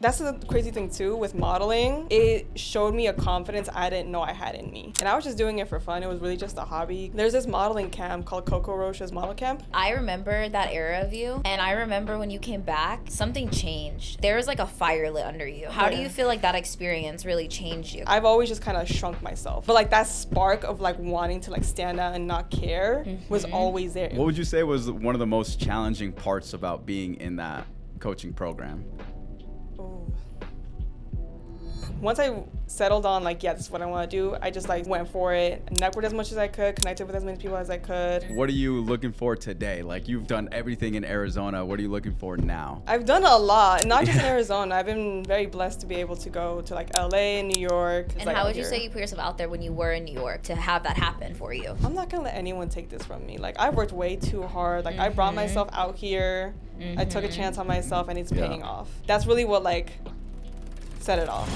That's the crazy thing too with modeling. It showed me a confidence I didn't know I had in me. And I was just doing it for fun. It was really just a hobby. There's this modeling camp called Coco Rocha's model camp. I remember that era of you, and I remember when you came back, something changed. There was like a fire lit under you. How do you feel like that experience really changed you? I've always just kind of shrunk myself. But like that spark of like wanting to like stand out and not care was always there. What would you say was one of the most challenging parts about being in that coaching program? Once I settled on like, yeah, this is what I want to do, I just like went for it, networked as much as I could, connected with as many people as I could. What are you looking for today? Like, you've done everything in Arizona. What are you looking for now? I've done a lot, not just in Arizona. I've been very blessed to be able to go to like LA and New York. And how would you say you put yourself out there when you were in New York to have that happen for you? I'm not gonna let anyone take this from me. Like, I've worked way too hard. Like, I brought myself out here. I took a chance on myself and it's paying off. That's really what like set it off.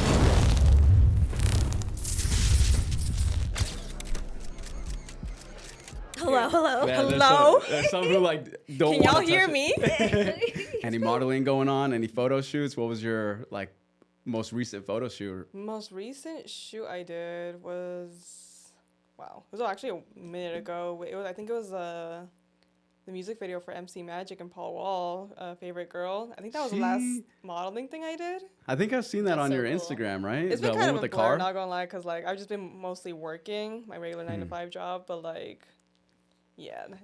Hello. Yeah, Hello. There's some who like don't. Can y'all wanna hear touch me? it. Any modeling going on? Any photo shoots? What was your like most recent photo shoot? Most recent shoot I did was, wow, it was actually a minute ago. It was, I think it was the music video for MC Magic and Paul Wall, Favorite Girl. I think that was the last modeling thing I did. I think I've seen that on so your cool. Instagram, right? It's the been one kind of with a the blur, car. not gonna lie, because like I've just been mostly working my regular 9-to-5 job, but like, yeah, I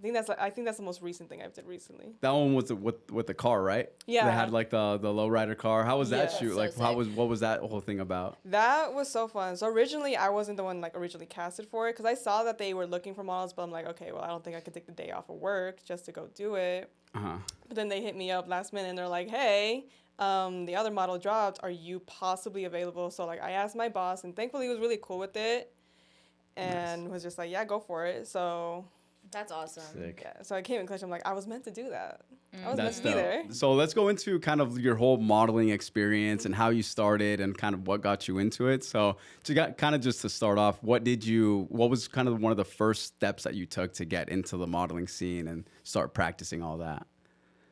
think that's the most recent thing I've did recently. That one was with the car, right? Yeah. They had like the lowrider car. How was that Yeah. shoot? So Like, sick. what was that whole thing about? That was so fun. So originally I wasn't the one like originally casted for it because I saw that they were looking for models, but I'm like, okay, well I don't think I could take the day off of work just to go do it. But then they hit me up last minute and they're like, hey, the other model dropped. Are you possibly available? So like I asked my boss and thankfully he was really cool with it and was just like, yeah, go for it. So That's awesome. Sick. yeah, so I came in clutch. I'm like, I was meant to do that. I was That's meant to be dope. there. So let's go into kind of your whole modeling experience and how you started and kind of what got you into it. So just to start off, what was kind of one of the first steps that you took to get into the modeling scene and start practicing all that?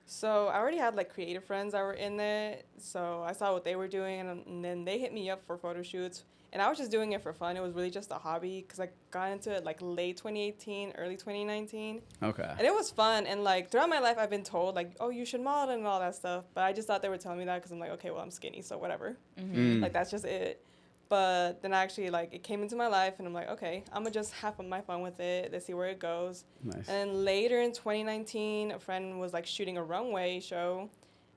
So I already had like creative friends that were in it. So I saw what they were doing and then they hit me up for photo shoots. And I was just doing it for fun. It was really just a hobby because I got into it like late 2018, early 2019. Okay. And it was fun. And like throughout my life, I've been told like, oh, you should model and all that stuff. But I just thought they were telling me that because I'm like, okay, well, I'm skinny, so whatever. Like that's just it. But then actually like it came into my life and I'm like, okay, I'm gonna just have my fun with it. Let's see where it goes. Nice. And later in 2019, a friend was like shooting a runway show.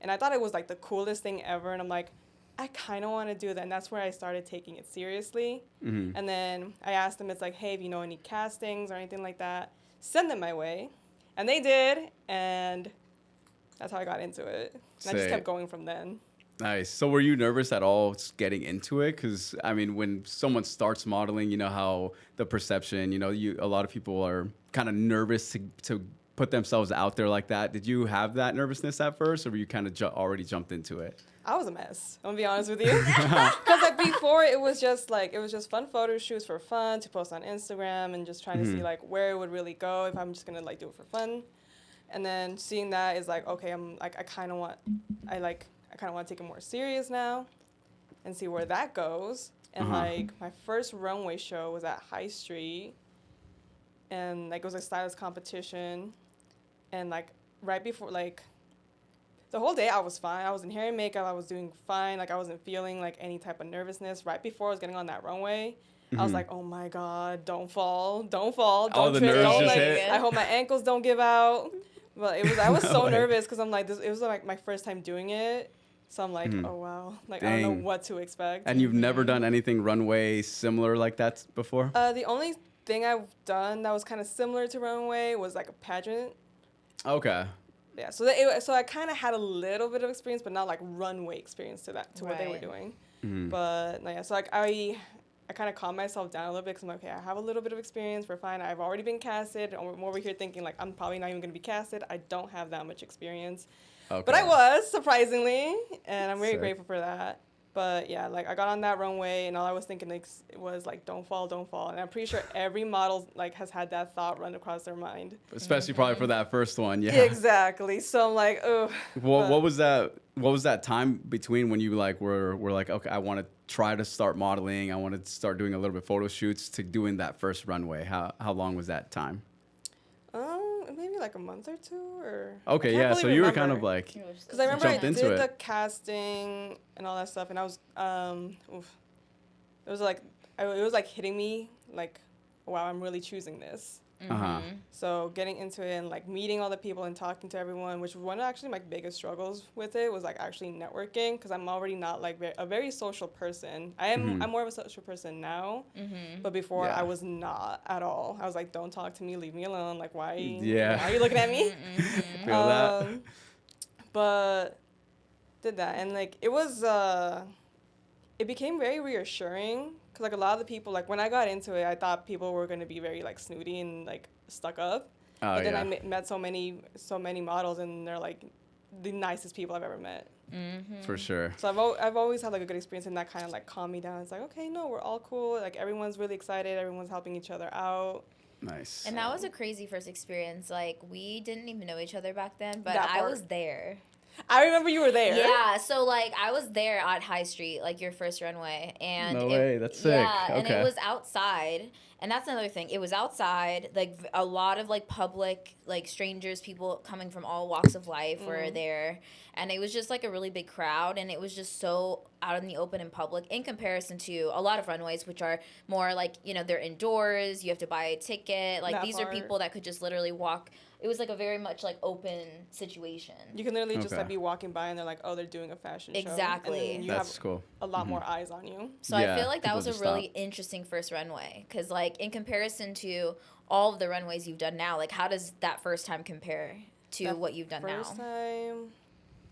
And I thought it was like the coolest thing ever. And I'm like, I kind of want to do that. And that's where I started taking it seriously. And then I asked them, it's like, hey, if you know any castings or anything like that, send them my way. And they did. And that's how I got into it. And I just kept going from then. Nice. So were you nervous at all getting into it? Because, I mean, when someone starts modeling, you know how the perception, a lot of people are kind of nervous to put themselves out there like that. Did you have that nervousness at first, or were you kind of already jumped into it? I was a mess. I'm gonna be honest with you. Because like before it was just fun photo shoots for fun to post on Instagram and just trying to see like where it would really go if I'm just gonna like do it for fun. And then seeing that is like, okay, I'm like I kind of want to take it more serious now and see where that goes. And like my first runway show was at High Street and like it was a stylist competition and like right before like the whole day I was fine. I was in hair and makeup. I was doing fine. Like I wasn't feeling like any type of nervousness. Right before I was getting on that runway, I was like, oh my God, don't fall, don't the trip, nerves don't just like, hit. I hope my ankles don't give out. But I was so nervous because I'm like, it was like my first time doing it. So I'm like, oh wow, like I don't know what to expect. And you've never done anything runway similar like that before? The only thing I've done that was kind of similar to runway was like a pageant. Okay. Yeah, so I kind of had a little bit of experience, but not like runway experience to what they were doing. But no, yeah, so like I kind of calmed myself down a little bit because I'm like, okay, I have a little bit of experience. We're fine. I've already been casted. I'm over here thinking like I'm probably not even gonna be casted. I don't have that much experience, Okay. but I was surprisingly, and I'm very Sick. grateful for that. But yeah, like I got on that runway and all I was thinking like, was like, don't fall, don't fall. And I'm pretty sure every model like has had that thought run across their mind. Especially probably for that first one. Yeah. Exactly. So I'm like, oh. What was that? What was that time between when you like were like, okay, I want to try to start modeling. I want to start doing a little bit photo shoots to doing that first runway. How long was that time? Maybe like a month or two, or okay, I can't yeah. really So you were kind remember. of like, Because I remember I jumped did into it. the casting and all that stuff, and I was it was like it was like hitting me like, wow, I'm really choosing this. uh-huh. So getting into it and like meeting all the people and talking to everyone, which was one of actually my biggest struggles with it, was like actually networking, because I'm already not like a very social person. I'm more of a social person now, but before Yeah. I was not at all. I was like, don't talk to me, leave me alone. Like, why Yeah. are you looking at me? Feel that? But did that, and like it was it became very reassuring, because like a lot of the people, like when I got into it, I thought people were going to be very like snooty and like stuck up. Oh, But then yeah. I met so many models, and they're like the nicest people I've ever met. For sure. So I've always had like a good experience, and that kind of like calmed me down. It's like, okay, no, we're all cool. Like everyone's really excited. Everyone's helping each other out. Nice. And that was a crazy first experience. Like, we didn't even know each other back then, but That I part. was there. I remember you were there. Yeah, so like I was there at High Street, like your first runway, and No way, that's sick. Yeah, and Okay. it was outside, and that's another thing. It was outside, like a lot of like public, like strangers, people coming from all walks of life were there, and it was just like a really big crowd, and it was just so out in the open and public in comparison to a lot of runways, which are more like, you know, they're indoors. You have to buy a ticket. Like That these are part. people that could just literally walk. It was like a very much like open situation. You can literally just Okay. like be walking by, and they're like, oh, they're doing a fashion show. Exactly. And then you That's have cool. a lot more eyes on you. So Yeah, I feel like that people was a just really stop. interesting first runway, because like in comparison to all of the runways you've done now, like how does that first time compare to That what you've done now? First time,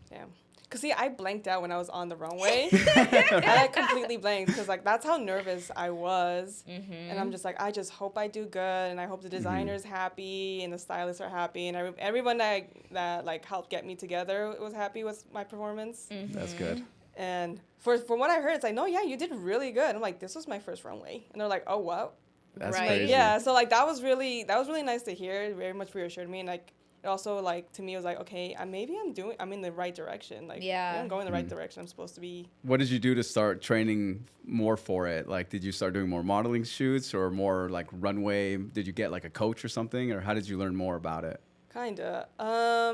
damn. Cause see, I blanked out when I was on the runway. I completely blanked, because like that's how nervous I was, and I'm just like, I just hope I do good, and I hope the designer's happy and the stylists are happy, and everyone that like helped get me together was happy with my performance. That's good. And from what I heard, it's like, no, yeah, you did really good. I'm like, this was my first runway, and they're like, oh, what? That's Right. crazy. Yeah, so like that was really nice to hear. It very much reassured me, and like it also like to me it was like, okay, I'm in the right direction. Like Yeah. I'm going the right direction. I'm supposed to be. What did you do to start training more for it? Like, did you start doing more modeling shoots or more like runway? Did you get like a coach or something, or how did you learn more about it? Kinda.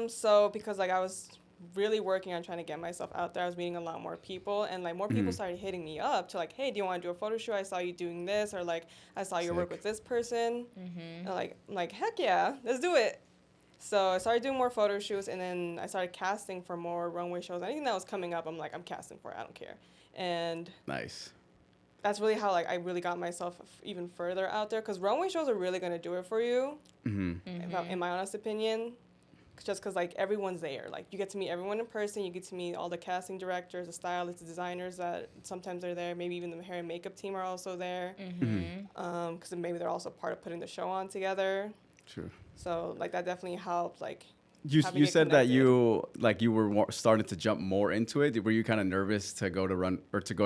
So because like I was really working on trying to get myself out there, I was meeting a lot more people, and like more people started hitting me up to like, hey, do you want to do a photo shoot? I saw you doing this, or like I saw your work Sick. with this person. And I'm like, heck yeah, let's do it. So I started doing more photo shoots, and then I started casting for more runway shows. Anything that was coming up, I'm like, I'm casting for it. I don't care. And Nice. that's really how like I really got myself even further out there, because runway shows are really gonna do it for you, in my honest opinion. Just because like everyone's there, like you get to meet everyone in person, you get to meet all the casting directors, the stylists, the designers that sometimes they're there, maybe even the hair and makeup team are also there, because maybe they're also part of putting the show on together. True. So like that definitely helped. Like You having it said that connected. you were starting to jump more into it. Were you kind of nervous to go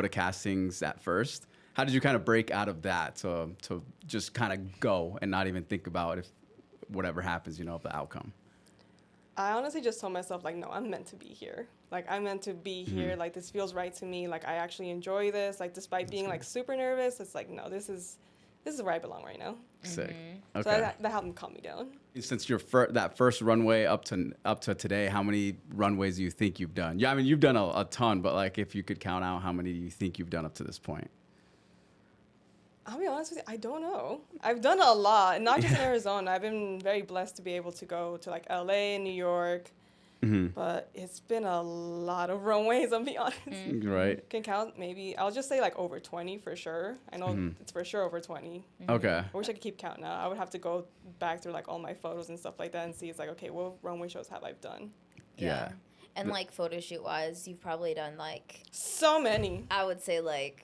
to castings at first? How did you kind of break out of that to just kind of go and not even think about if whatever happens, the outcome? I honestly just told myself like, no, I'm meant to be here. Like I'm meant to be here. Like this feels right to me. Like I actually enjoy this. Like despite being like super nervous, it's like, no, this is where I belong right now. Sick. So Okay. that helped calm me down. Since your that first runway up to today, how many runways do you think you've done? Yeah, I mean you've done a ton, but like if you could count out, how many do you think you've done up to this point? I'll be honest with you, I don't know. I've done a lot, and not just in Arizona. I've been very blessed to be able to go to like LA and New York, but it's been a lot of runways, I'll be honest. Right. Can count maybe, I'll just say like over 20 for sure. I know it's for sure over 20. Okay. I wish I could keep counting now. I would have to go back through like all my photos and stuff like that and see, it's like, okay, what runway shows have I done? Yeah. And like photo shoot wise, you've probably done like, So many. I would say like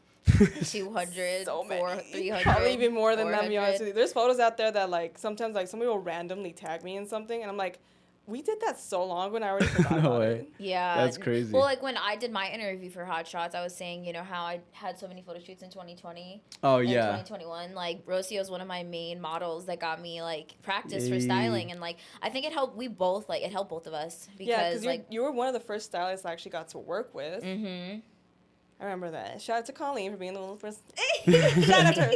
200, So many. 300. Probably even more than that, to be honest 400. with you. There's photos out there that like sometimes like somebody will randomly tag me in something, and I'm like, we did that so long ago and I already forgot No about way. it. Yeah. That's crazy. Well, like when I did my interview for Hot Shots, I was saying, you know, how I had so many photo shoots in 2020 Oh, and yeah. 2021. Like Rocio is one of my main models that got me like practice for Yay. styling, and like I think it helped. It helped both of us Yeah, because because like. you were one of the first stylists I actually got to work with. Mm-hmm. I remember that. Shout out to COLLEEN for being the little first. Shout out to her.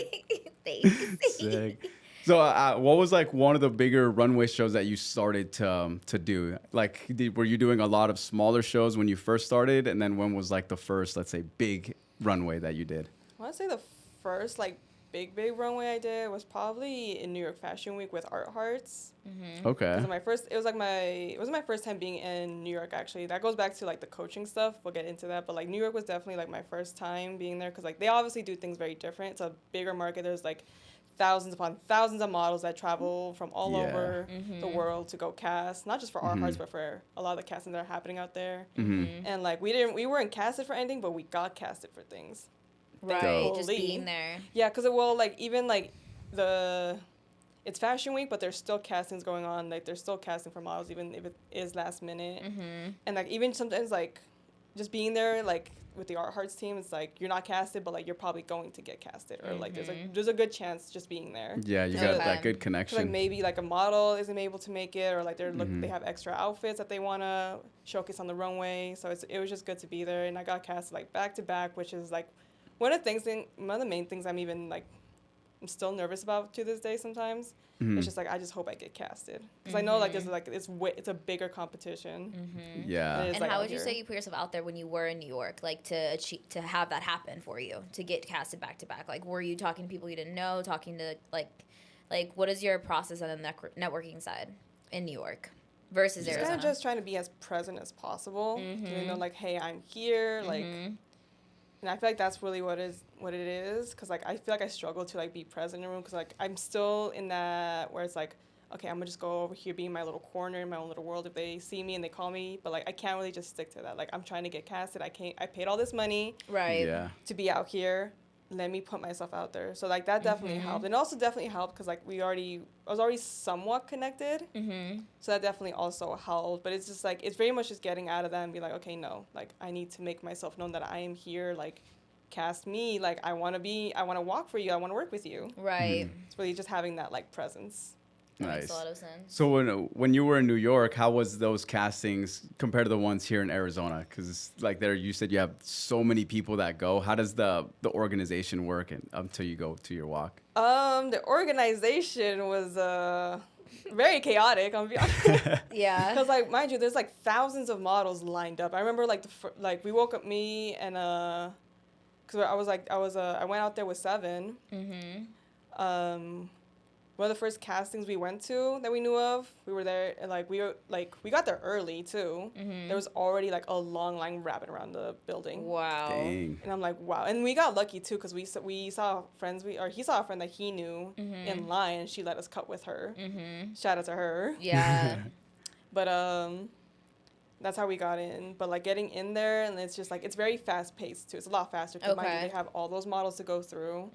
Thanks. Sick. So, what was like one of the bigger runway shows that you started to do? Like, were you doing a lot of smaller shows when you first started, and then when was like the first, let's say, big runway that you did? I want to say the first like big runway I did was probably in New York Fashion Week with Art Hearts. Mm-hmm. Okay. It was my first time being in New York actually. That goes back to like the coaching stuff. We'll get into that, but like New York was definitely like my first time being there because like they obviously do things very different. It's a bigger market. There's like thousands upon thousands of models that travel from all Yeah. over Mm-hmm. the world to go cast, not just for Art Hearts, but for a lot of the castings that are happening out there. Mm-hmm. And like we weren't casted for anything, but we got casted for things. Right, Dope. just being there. Yeah, because even like it's Fashion Week, but there's still castings going on. Like they're still casting for models, even if it is last minute. Mm-hmm. And like even sometimes like just being there like with the Art Hearts team, it's like you're not casted, but like you're probably going to get casted, or like there's a good chance just being there. Yeah, you Okay. got that good 'Cause, connection. like maybe like a model isn't able to make it, or like they have extra outfits that they want to showcase on the runway. So it was just good to be there, and I got casted like back to back, which is like one of the main things I'm still nervous about to this day sometimes. It's just like I just hope I get casted because I know like it's a bigger competition. Mm-hmm. Yeah. It is, And like, how out would you here. say you put yourself out there when you were in New York, like to have that happen for you, to get casted back to back? Like, were you talking to people you didn't know, talking to like what is your process on the networking side in New York versus Just Arizona? kind of just trying to be as present as possible. You know, like hey, I'm here, like. And I feel like that's really what it is, because like I feel like I struggle to like be present in a room because like I'm still in that where it's like, okay, I'm gonna just go over here, be in my little corner in my own little world if they see me and they call me, but like I can't really just stick to that. Like I'm trying to get casted. I paid all this money Right. Yeah. to be out here. Let me put myself out there. So like that definitely helped, and also definitely helped because like I was already somewhat connected. So that definitely also helped. But it's just like it's very much just getting out of that and be like, okay, no, like I need to make myself known that I am here. Like cast me. Like I want to walk for you. I want to work with you. Right. It's really just having that like presence. That Nice. makes a lot of sense. So when you were in New York, how was those castings compared to the ones here in Arizona? Because like there, you said you have so many people that go. How does the organization work until you go to your walk? The organization was very chaotic. I'm gonna be honest. Yeah. Because like mind you, there's like thousands of models lined up. I remember like we woke up me and because I went out there with 7. One of the first castings we went to that we knew of, we were there and we got there early too. There was already like a long line wrapping around the building. Wow. Dang. And I'm like, wow. And we got lucky too because he saw a friend that he knew in line, and she let us cut with her. Shout out to her. Yeah. But that's how we got in. But like getting in there, and it's just like it's very fast paced too. It's a lot faster because mind you, they have all those models to go through.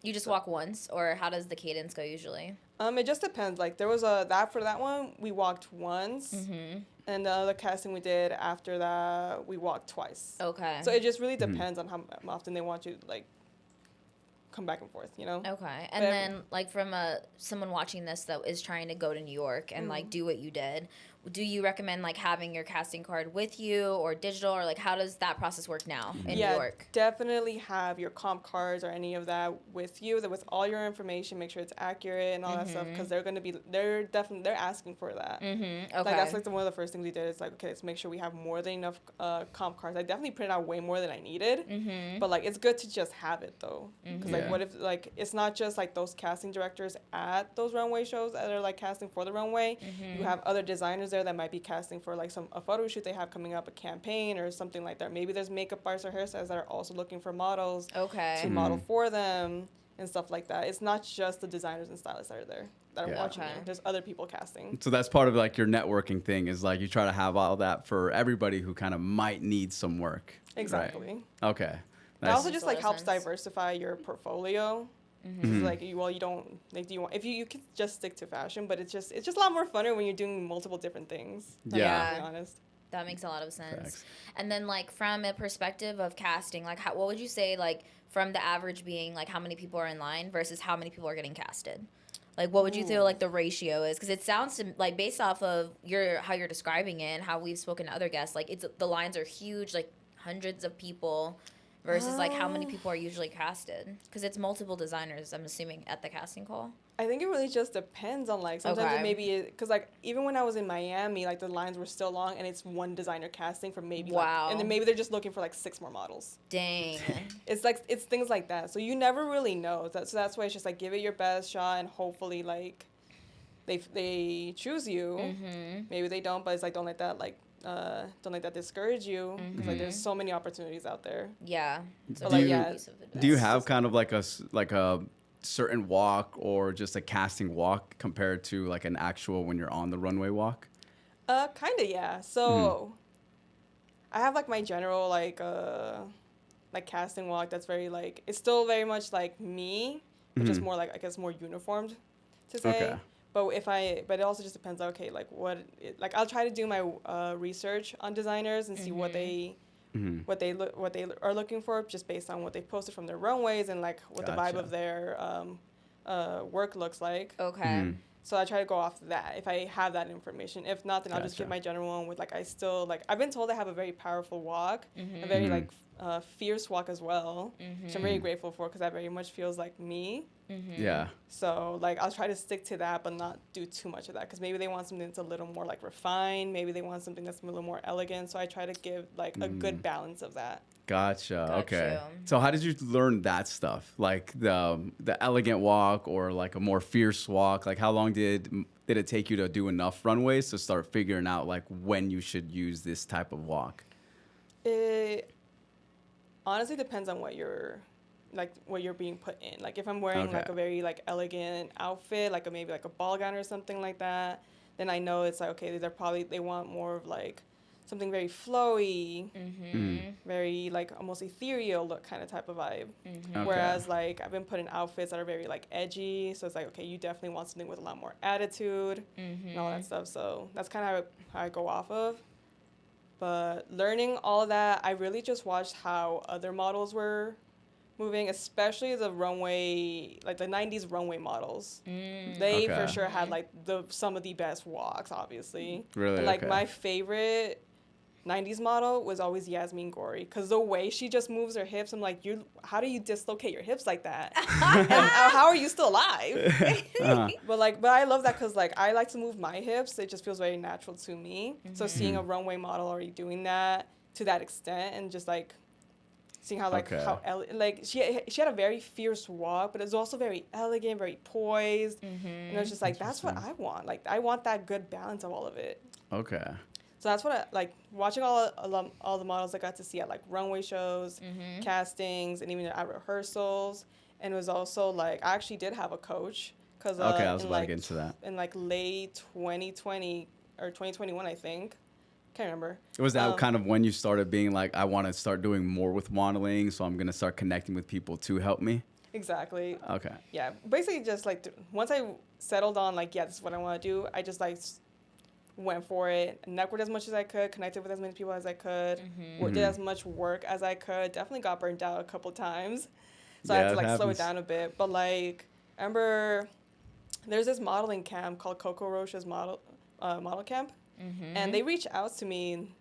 You just walk once, or how does the cadence go usually? It just depends. Like there was for that one we walked once, and the other casting we did after that we walked twice. Okay. So it just really depends on how often they want you to like come back and forth, you know? Okay. And then like from someone watching this that is trying to go to New York and like do what you did, do you recommend like having your casting card with you or digital, or like how does that process work now in New York? Definitely have your comp cards or any of that with you, with all your information. Make sure it's accurate and all that stuff, because they're asking for that. Okay. Like that's like one of the first things we did. Is like, okay, let's make sure we have more than enough comp cards. I definitely printed out way more than I needed, but like it's good to just have it though, because like what if like it's not just like those casting directors at those runway shows that are like casting for the runway. You have other designers there that might be casting for like a photo shoot they have coming up, a campaign or something like that. Maybe there's makeup artists or hairstylists that are also looking for models to model for them and stuff like that. It's not just the designers and stylists that are there that are watching you. There's other people casting. So that's part of like your networking thing, is like you try to have all that for everybody who kind of might need some work. Exactly. Right. Okay. It also just like helps diversify your portfolio. It's like, well, you don't like. Do you want if you could just stick to fashion, but it's just a lot more funner when you're doing multiple different things. Yeah. To be honest. That makes a lot of sense. Facts. And then, like, from a perspective of casting, like, what would you say, like, from the average being, like, how many people are in line versus how many people are getting casted? Like, what would you feel like the ratio is? Because it sounds to, like, based off of how you're describing it and how we've spoken to other guests, like, the lines are huge, like, hundreds of people versus, like, how many people are usually casted? Because it's multiple designers, I'm assuming, at the casting call. I think it really just depends on, like, sometimes it maybe, because, like, even when I was in Miami, like, the lines were still long, and it's one designer casting for maybe, wow. And then maybe they're just looking for, like, 6 more models. Dang. It's, like, it's things like that. So you never really know. So that's why it's just, like, give it your best shot, and hopefully, like, they choose you. Maybe they don't, but it's, like, don't let that discourage you, because, like, there's so many opportunities out there. Yeah. So, like, yeah. Do you have kind of like a certain walk or just a casting walk compared to like an actual when you're on the runway walk? Kind of, yeah. So I have like my general like casting walk that's very like, it's still very much like me, but just more like, I guess, more uniformed to say. Okay. But but it also just depends. Okay, like like I'll try to do my research on designers and see what they are looking for, just based on what they posted from their runways and like what the vibe of their work looks like. Okay. So I try to go off that if I have that information. If not, then I'll just give my general one with, like, I've been told I have a very powerful walk, a very like fierce walk as well, which I'm very grateful for, because that very much feels like me. Yeah. So, like, I'll try to stick to that, but not do too much of that, because maybe they want something that's a little more, like, refined. Maybe they want something that's a little more elegant. So I try to give, like, a good balance of that. Gotcha. Okay. So how did you learn that stuff? Like the elegant walk or like a more fierce walk? Like how long did it take you to do enough runways to start figuring out like when you should use this type of walk? It honestly depends on what you're being put in. Like if I'm wearing like a very like elegant outfit, like maybe like a ball gown or something like that, then I know it's like, okay, they want more of like something very flowy, very like almost ethereal look kind of type of vibe. Whereas like I've been put in outfits that are very like edgy, so it's like, okay, you definitely want something with a lot more attitude and all that stuff. So that's kind of how I go off of. But learning all of that, I really just watched how other models were moving, especially the runway, like the 90s runway models. They for sure had like some of the best walks, obviously. Really? And, like my favorite 90s model was always Yasmin Gori, because the way she just moves her hips, I'm like, how do you dislocate your hips like that? And how are you still alive? But I love that, because like I like to move my hips. It just feels very natural to me. So seeing a runway model already doing that to that extent, and just like seeing how like she had a very fierce walk, but it was also very elegant, very poised, and it was just like, that's what I want. Like I want that good balance of all of it. Okay. So that's what I like watching all the models I got to see at like runway shows, castings, and even at rehearsals. And it was also like, I actually did have a coach, because I was about to get into that. In like late 2020 or 2021, I think. Can't remember. Was that kind of when you started being like, I want to start doing more with modeling, so I'm going to start connecting with people to help me? Exactly. Okay. Yeah, basically just like once I settled on like, yeah, this is what I want to do, I just like went for it, networked as much as I could, connected with as many people as I could, did as much work as I could. Definitely got burnt out a couple times, so I had to like slow it down a bit. But like, I remember there's this modeling camp called Coco Rocha's model camp, and they reached out to me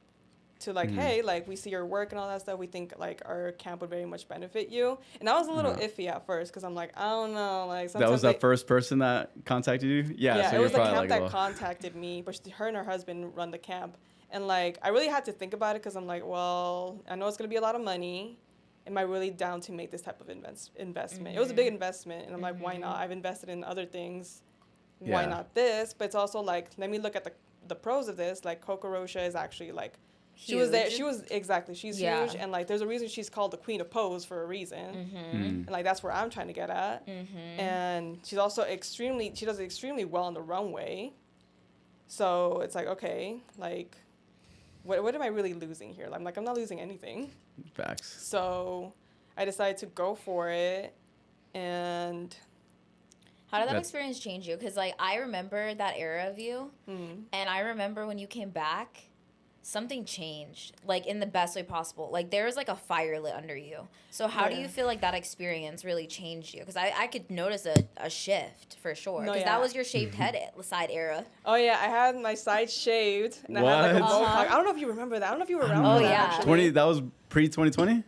to like, hey, like we see your work and all that stuff. We think like our camp would very much benefit you. And I was a little iffy at first, because I'm like, I don't know, like sometimes that was the first person that contacted you. Yeah, so it was the camp like, that contacted me, but her and her husband run the camp. And like I really had to think about it, because I'm like, well, I know it's gonna be a lot of money. Am I really down to make this type of investment? It was a big investment, and I'm like, why not? I've invested in other things. Why not this? But it's also like, let me look at the pros of this. Like Coco Rocha is actually like, she was there. She was she's huge, and like there's a reason she's called the Queen of Pose for a reason, and like that's where I'm trying to get at. And she's also she does extremely well on the runway. So it's like, okay, like what am I really losing here? I'm not losing anything. Facts. So I decided to go for it, And How did that That's- experience change you? Because, like, I remember that era of you, and I remember when you came back, something changed, like, in the best way possible. Like, there was, like, a fire lit under you. So how do Yeah. you feel like that experience really changed you? Because I could notice a shift, for sure. No, Because yeah. that was your shaved head side era. oh yeah, I had my sides shaved, and I had like a What? mohawk. I don't know if you remember that. I don't know if you were around Oh, for that. yeah. Actually. 20. That was pre 2020, No,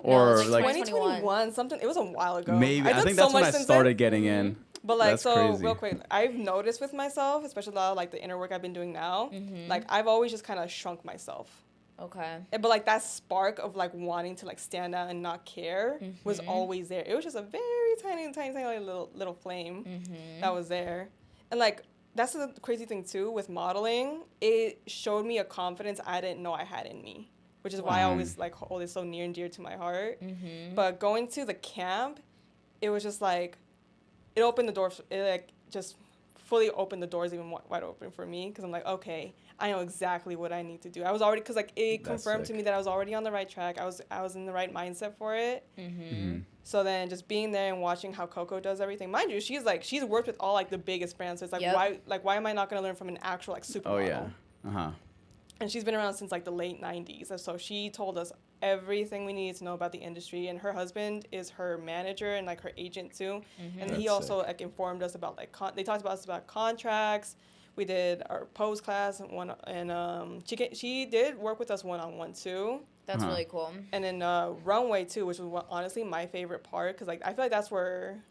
or it was like like 2021, something. It was a while ago. maybe. I done think so that's when much I since started then. getting in. But like, That's so crazy. real quick, I've noticed with myself, especially a lot of like the inner work I've been doing now, Mm-hmm. like I've always just kind of shrunk myself. Okay. But like that spark of like wanting to like stand out and not care was Mm-hmm. always there. It was just a very tiny like, little flame Mm-hmm. that was there, and like that's the crazy thing too with modeling. It showed me a confidence I didn't know I had in me, which is why I Wow. always like hold it so near and dear to my heart. Mm-hmm. But going to the camp, it was just like it opened the doors. It like just fully opened the doors even wide open for me because I'm like, okay, I know exactly what I need to do. I was already because like it That's confirmed to sick. me that I was already on the right track. I was in the right mindset for it. Mm-hmm. So then just being there and watching how Coco does everything, mind you, she's worked with all like the biggest brands. So it's like Yep. why am I not gonna learn from an actual like supermodel? Oh yeah. Uh-huh. And she's been around since like the late 90s. And so she told us everything we needed to know about the industry. And her husband is her manager and like her agent too. And he That's also sick. like informed us about like they talked about us about contracts. We did our pose class and she did work with us one-on-one too. That's Uh-huh. really cool. And then runway too, which was honestly my favorite part because like I feel like that's where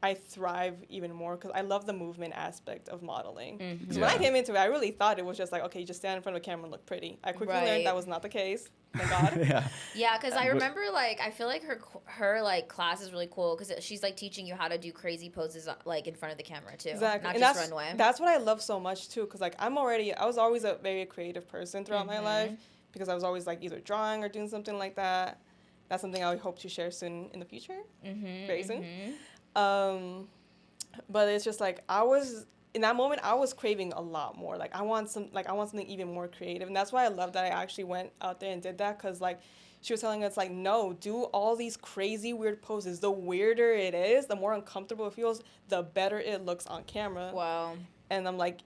I thrive even more because I love the movement aspect of modeling. Mm-hmm. So when I Yeah. came into it, I really thought it was just like, okay, you just stand in front of a camera and look pretty. I quickly Right. learned that was not the case. Thank God. Yeah. Yeah, because I But- remember, like, I feel like her like class is really cool because she's like teaching you how to do crazy poses like in front of the camera too, Exactly. not And just that's, runway. that's what I love so much too because like I was always a very creative person throughout my life because I was always like either drawing or doing something like that. That's something I hope to share soon in the future. Very soon. But it's just like in that moment I was craving a lot more. Like I want something even more creative, and that's why I love that I actually went out there and did that because like she was telling us like no, do all these crazy weird poses. The weirder it is, the more uncomfortable it feels, the better it looks on camera. Wow. And I'm like,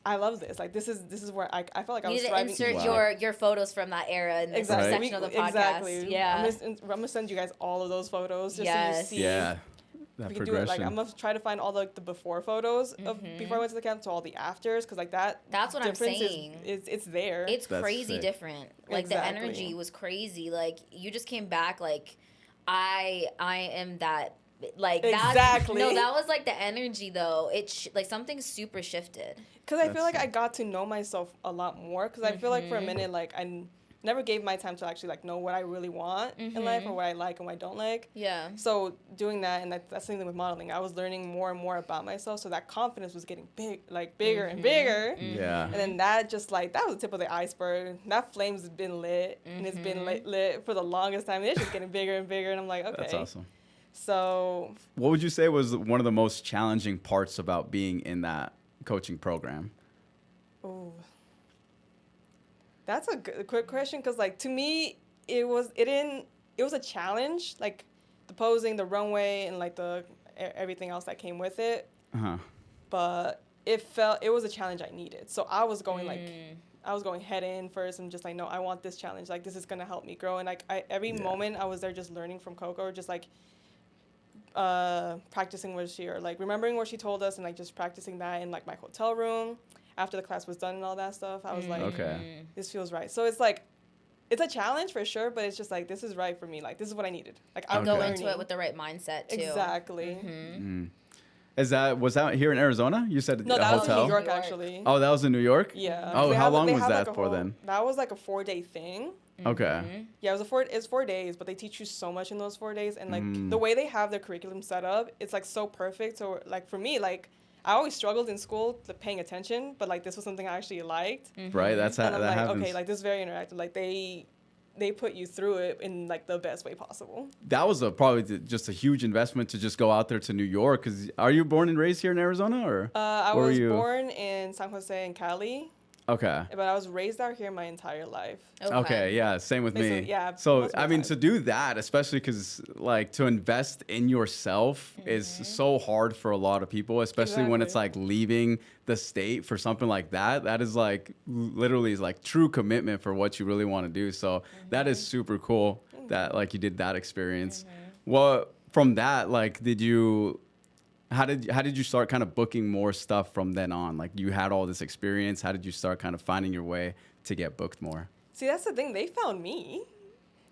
I love this. Like this is where I felt like I You was need to thriving. insert Wow. your photos from that era in this Exactly. section of the podcast. Exactly. Yeah. I'm gonna send you guys all of those photos just Yes. so you see. Yeah. That We can do it. Like progression. I'm gonna try to find all the before photos of before I went to the camp to all the afters because like That's what I'm difference saying. It's there. It's That's crazy sick. different. Like Exactly. the energy was crazy. Like you just came back like I am that like that. Exactly. No, that was like the energy though. Like something super shifted. Because I feel That's like I sick. got to know myself a lot more. Because I feel like for a minute, like never gave my time to actually like know what I really want in life or what I like and what I don't like. Yeah. So doing that, and that's the same thing with modeling. I was learning more and more about myself, so that confidence was getting bigger and bigger. Yeah. And then that just like that was the tip of the iceberg. That flame's been lit, and it's been lit for the longest time. And it's just getting bigger and bigger, and I'm like, okay. That's awesome. So What would you say was one of the most challenging parts about being in that coaching program? ooh. That's a quick question because, like, to me, it was a challenge, like the posing, the runway, and like everything else that came with it. Uh-huh. But it was a challenge I needed. So I was going head in first and just like, no, I want this challenge. Like, this is gonna help me grow. And like every moment I was there just learning from Coco, just like practicing what she or like remembering what she told us and like just practicing that in like my hotel room after the class was done and all that stuff. I was like, Okay. this feels right. So it's like, it's a challenge for sure, but it's just like, this is right for me. Like, this is what I needed. Like, I'm Go Okay. learning. into it with the right mindset too. Exactly. Was that here in Arizona? You said No, a that was in hotel? New York, New York. actually. Oh, that was in New York? Yeah. Oh, They how have- long they was have, that like, a for whole- then? That was like a 4-day thing. Okay. Yeah, it's 4 days, but they teach you so much in those 4 days. And like the way they have their curriculum set up, it's like so perfect. So like for me, like I always struggled in school paying attention, but like this was something I actually liked. Right? That's how And I'm that like, happens. okay, like this is very interactive. Like they put you through it in like the best way possible. That was probably just a huge investment to just go out there to New York. Cause are you born and raised here in Arizona or? I where were was you? born in San Jose and Cali. Okay. but I was raised out here my entire life. Okay, yeah, same with me. Basically, yeah, So, most of I my mean, life. to do that, especially because, like, to invest in yourself is so hard for a lot of people, especially when it's, Exactly. like, leaving the state for something like that. That is, like, literally is, like, true commitment for what you really want to do. So, that is super cool that, like, you did that experience. Well, from that, like, how did you start kind of booking more stuff from then on? Like you had all this experience. How did you start kind of finding your way to get booked more? See, that's the thing. They found me,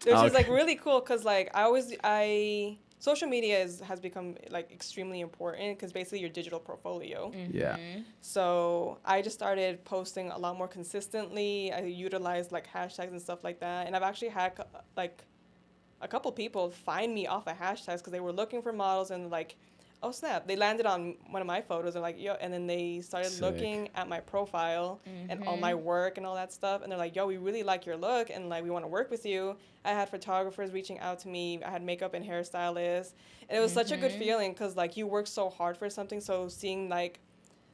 which is like really cool because like I social media has become like extremely important because basically your digital portfolio. Yeah. So I just started posting a lot more consistently. I utilized like hashtags and stuff like that, and I've actually had like a couple people find me off of hashtags because they were looking for models and like, oh snap, they landed on one of my photos and like, yo, and then they started Sick. looking at my profile and all my work and all that stuff, and they're like, yo, we really like your look and like we want to work with you. I had photographers reaching out to me. I had makeup and hairstylists, and it was such a good feeling because like you work so hard for something, so seeing like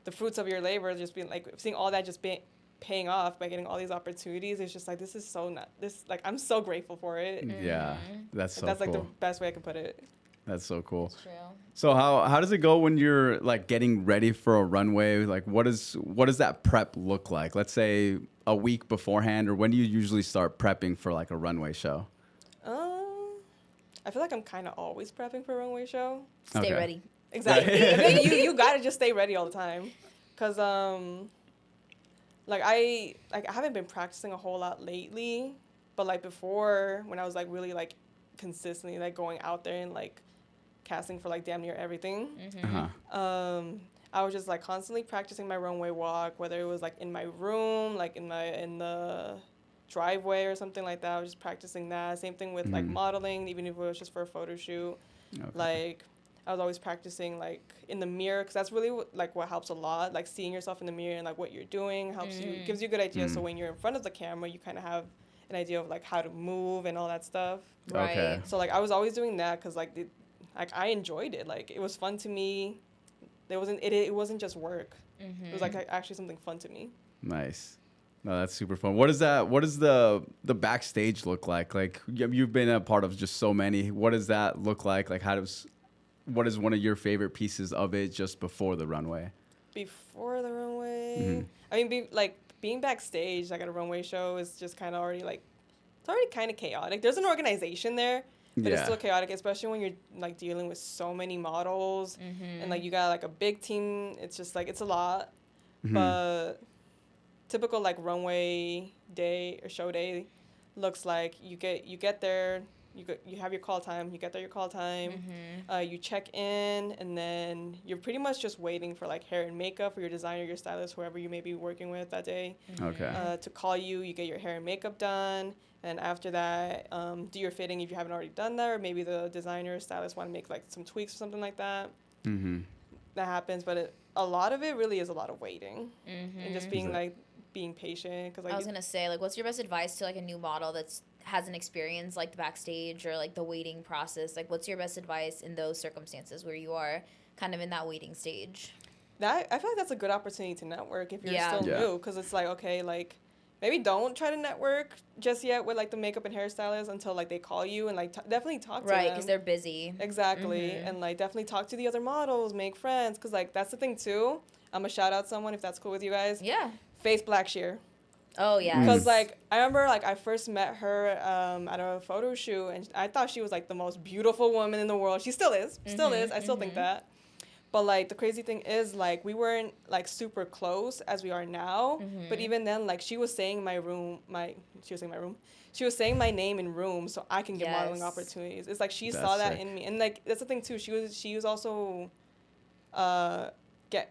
the fruits of your labor, just being like seeing all that just being paying off by getting all these opportunities, it's just like this is so not this like I'm so grateful for it. Yeah, that's so That's cool. like the best way I can put it. That's so cool. That's true. So how does it go when you're like getting ready for a runway? Like what does that prep look like? Let's say a week beforehand, or when do you usually start prepping for like a runway show? I feel like I'm kind of always prepping for a runway show. Stay ready. Exactly. And then you gotta just stay ready all the time, cause like I haven't been practicing a whole lot lately, but like before when I was like really like consistently like going out there and like casting for like damn near everything. I was just like constantly practicing my runway walk, whether it was like in my room, like in the driveway or something like that. I was just practicing that. Same thing with like modeling, even if it was just for a photo shoot. Okay. Like I was always practicing like in the mirror because that's really like what helps a lot. Like seeing yourself in the mirror and like what you're doing helps you, gives you a good idea. So when you're in front of the camera, you kind of have an idea of like how to move and all that stuff. Right. Okay. So like I was always doing that because like I enjoyed it. Like it was fun to me. It wasn't just work. It was like actually something fun to me. Nice. No, that's super fun. What is the backstage look like? Like you've been a part of just so many. What does that look like? Like what is one of your favorite pieces of it just before the runway? Before the runway, I mean, being backstage like at a runway show is just kind of already like it's already kind of chaotic. There's an organization there, but it's still chaotic, especially when you're like dealing with so many models and like you got like a big team. It's just like it's a lot, but typical like runway day or show day looks like you get there. You have your call time. You get there, your call time. You check in, and then you're pretty much just waiting for like hair and makeup for your designer, your stylist, whoever you may be working with that day. Okay. To call you. You get your hair and makeup done, and after that, do your fitting if you haven't already done that, or maybe the designer or stylist want to make like some tweaks or something like that. That happens, but a lot of it really is a lot of waiting and just being patient. Cause like I was gonna say, like, what's your best advice to like a new model that's hasn't experienced like the backstage or like the waiting process? Like, what's your best advice in those circumstances where you are kind of in that waiting stage? I feel like that's a good opportunity to network if you're still Yeah. new, because it's like, okay, like maybe don't try to network just yet with like the makeup and hairstylist until like they call you, and like definitely talk to them. Right, because they're busy. Exactly. And like definitely talk to the other models, make friends, because like that's the thing too. I'm gonna shout out someone if that's cool with you guys. Yeah. Faith Blackshear. Oh yeah. Because like I remember like I first met her at a photo shoot, and I thought she was like the most beautiful woman in the world. She still is. I still think that. But like the crazy thing is like we weren't like super close as we are now. But even then, like she was saying my name in rooms so I can get modeling opportunities. It's like she saw that in me, and like that's the thing too. She was also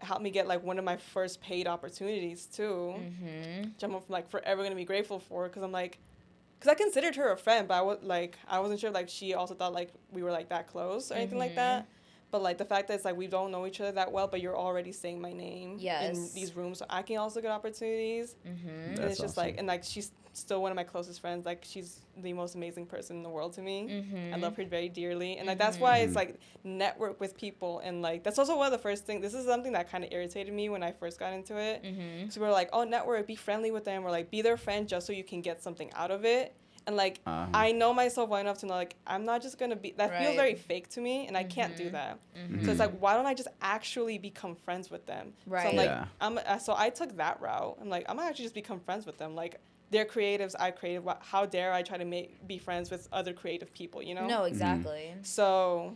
helped me get like one of my first paid opportunities too, which I'm like forever gonna be grateful for, because I considered her a friend, but I wasn't sure if, like she also thought like we were like that close or anything like that. But like the fact that it's like we don't know each other that well, but you're already saying my name in these rooms, so I can also get opportunities. And it's just like, and like she's still one of my closest friends. Like she's the most amazing person in the world to me. I love her very dearly, and like that's why it's like network with people, and like that's also one of the first things. This is something that kind of irritated me when I first got into it. So we're like, oh, network, be friendly with them, or like be their friend just so you can get something out of it. And like I know myself well enough to know like I'm not just gonna be that feels very fake to me, and I can't do that. So it's like, why don't I just actually become friends with them? So I'm like so I took that route. I'm like, I'm gonna actually just become friends with them. Like they're creatives, I creative. How dare I try to be friends with other creative people? You know? No, exactly. So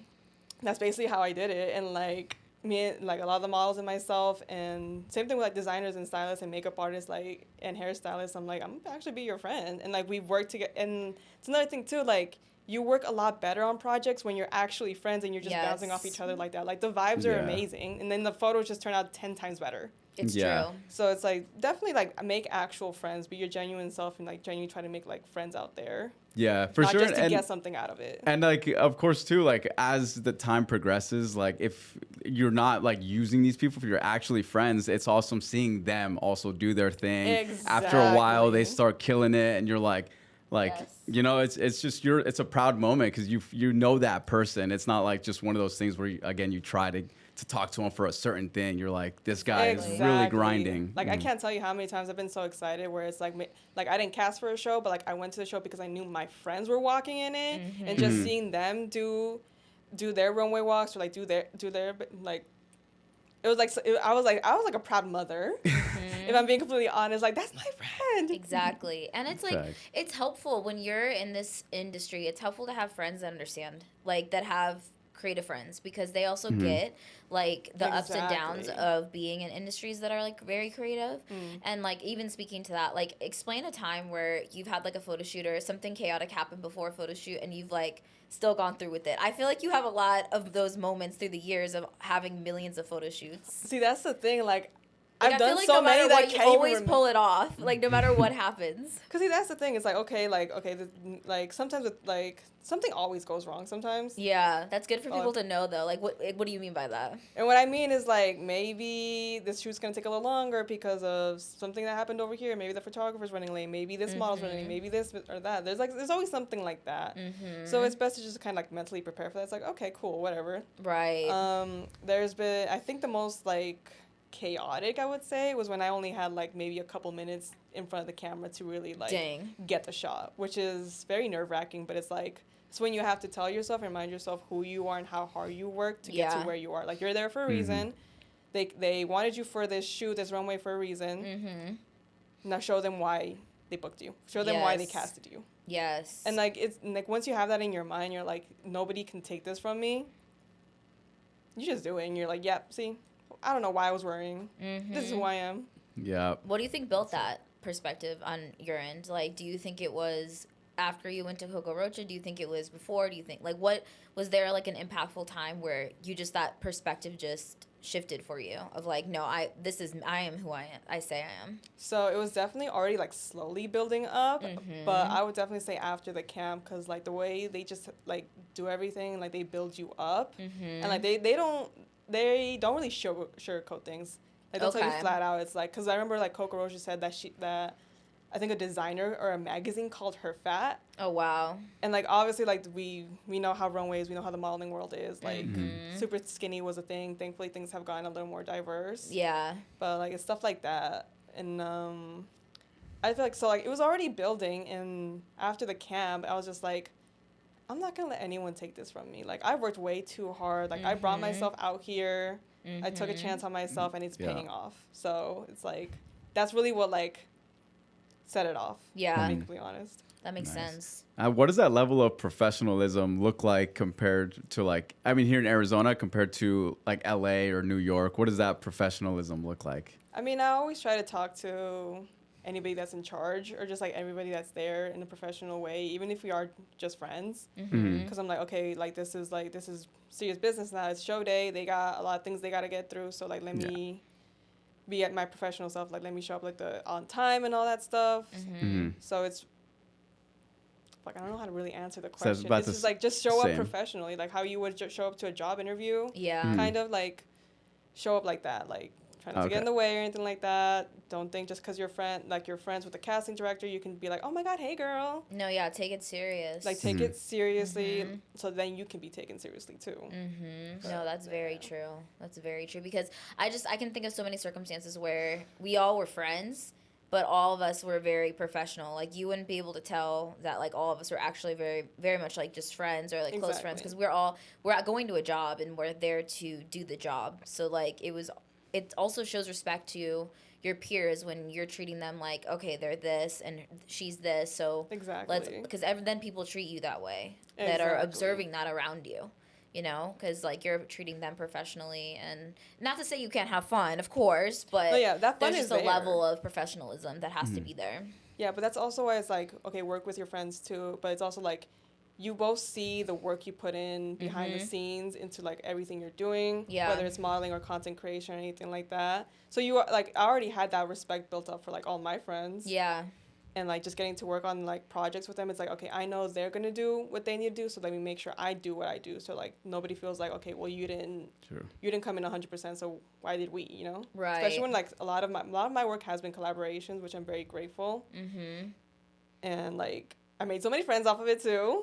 that's basically how I did it, and like me, like a lot of the models and myself, and same thing with like designers and stylists and makeup artists, like, and hairstylists. I'm like, I'm gonna actually be your friend, and like we work together. And it's another thing too, like you work a lot better on projects when you're actually friends and you're just bouncing off each other like that. Like the vibes are amazing, and then the photos just turn out 10 times better. It's true. So it's like definitely like make actual friends, be your genuine self, and like genuinely try to make like friends out there. Yeah, for sure. Not just to get something out of it. And like, of course, too, like as the time progresses, like if you're not like using these people, if you're actually friends, it's awesome seeing them also do their thing. Exactly. After a while, they start killing it, and you're like, you know, it's just it's a proud moment because you know that person. It's not like just one of those things where you try to talk to them for a certain thing. You're like, this guy is really grinding. Like I can't tell you how many times I've been so excited where it's like I didn't cast for a show, but like I went to the show because I knew my friends were walking in it, and just seeing them do their runway walks or like do their like. It was like I was like a proud mother, if I'm being completely honest. Like that's my friend. Exactly, and it's like it's helpful when you're in this industry. It's helpful to have friends that understand, like that have creative friends, because they also get like the ups and downs of being in industries that are like very creative. And like even speaking to that, like explain a time where you've had like a photo shoot or something chaotic happened before a photo shoot and you've like still gone through with it. I feel like you have a lot of those moments through the years of having millions of photo shoots. See, that's the thing, like I've done like so no many that I you can't always even pull it off, like no matter what happens. Cause see, that's the thing. It's like okay, like sometimes with like something always goes wrong. Sometimes. Yeah, that's good for people to know though. Like what do you mean by that? And what I mean is like maybe this shoot's gonna take a little longer because of something that happened over here. Maybe the photographer's running late. Maybe this model's running late. Maybe this or that. There's always something like that. So it's best to just kind of like mentally prepare for that. It's like okay, cool, whatever. Right. There's been I think the most like chaotic I would say was when I only had like maybe a couple minutes in front of the camera to really like get the shot, which is very nerve-wracking, but it's like it's when you have to tell yourself and remind yourself who you are and how hard you work to get to where you are. Like you're there for a reason. They wanted you for this shoot, this runway for a reason. Now show them why they booked you. Show them why they casted you. Yes. And like it's like once you have that in your mind, you're like, nobody can take this from me. You just do it and you're like, yep, see? I don't know why I was worrying. This is who I am. Yeah. What do you think built that perspective on your end? Like, do you think it was after you went to Coco Rocha? Do you think it was before? Do you think, like, what was there like an impactful time where you just that perspective just shifted for you of like, no, I am who I am. I say I am. So it was definitely already like slowly building up, but I would definitely say after the camp, because like the way they just like do everything, like they build you up, and like they don't really sugarcoat things. Like they'll tell you flat out. It's like, because I remember like Coco Rocha said that I think a designer or a magazine called her fat. Oh wow. And like obviously like we know how runways, we know how the modeling world is. Like super skinny was a thing. Thankfully things have gotten a little more diverse. Yeah. But like it's stuff like that. And I feel like so like it was already building, and after the camp I was just like, I'm not gonna let anyone take this from me. Like I worked way too hard. Like I brought myself out here. I took a chance on myself, and it's paying off. So it's like that's really what like set it off. Yeah, to be completely honest. That makes sense. What does that level of professionalism look like compared to like here in Arizona compared to like LA or New York? What does that professionalism look like? I mean, I always try to talk to anybody that's in charge or just like everybody that's there in a professional way, even if we are just friends. Because I'm like, okay, like this is serious business now. It's show day. They got a lot of things they got to get through. So like let me be at my professional self. Like let me show up like on time and all that stuff. So it's Fuck, I don't know how to really answer the So I was question. about It's to just like just show up same. professionally, like how you would show up to a job interview. Yeah. Kind of like show up like that, like try not to Okay. get in the way or anything like that. Don't think just because you're friends with the casting director, you can be like, oh my god, hey girl. No, yeah, take it serious. Like take it seriously, so then you can be taken seriously too. No, that's very true. That's very true because I can think of so many circumstances where we all were friends, but all of us were very professional. Like you wouldn't be able to tell that like all of us were actually very, very much like just friends or like close friends because we're going to a job and we're there to do the job. So like it also shows respect to your peers when you're treating them like, okay, they're this and she's this, so Exactly. because then people treat you that way that are observing that around you, you know, because like you're treating them professionally, and not to say you can't have fun, of course, but yeah, that fun there's is just a there. level of professionalism that has to be there. Yeah, but that's also why it's like, okay, work with your friends too, but it's also like you both see the work you put in behind the scenes into like everything you're doing, whether it's modeling or content creation or anything like that. So you like, I already had that respect built up for like all my friends. Yeah. And like just getting to work on like projects with them, it's like, okay, I know they're gonna do what they need to do, so let me make sure I do what I do. So like nobody feels like, okay, well you didn't come in 100%, so why did we, you know? Right. Especially when like a lot of my work has been collaborations, which I'm very grateful. And like I made so many friends off of it too.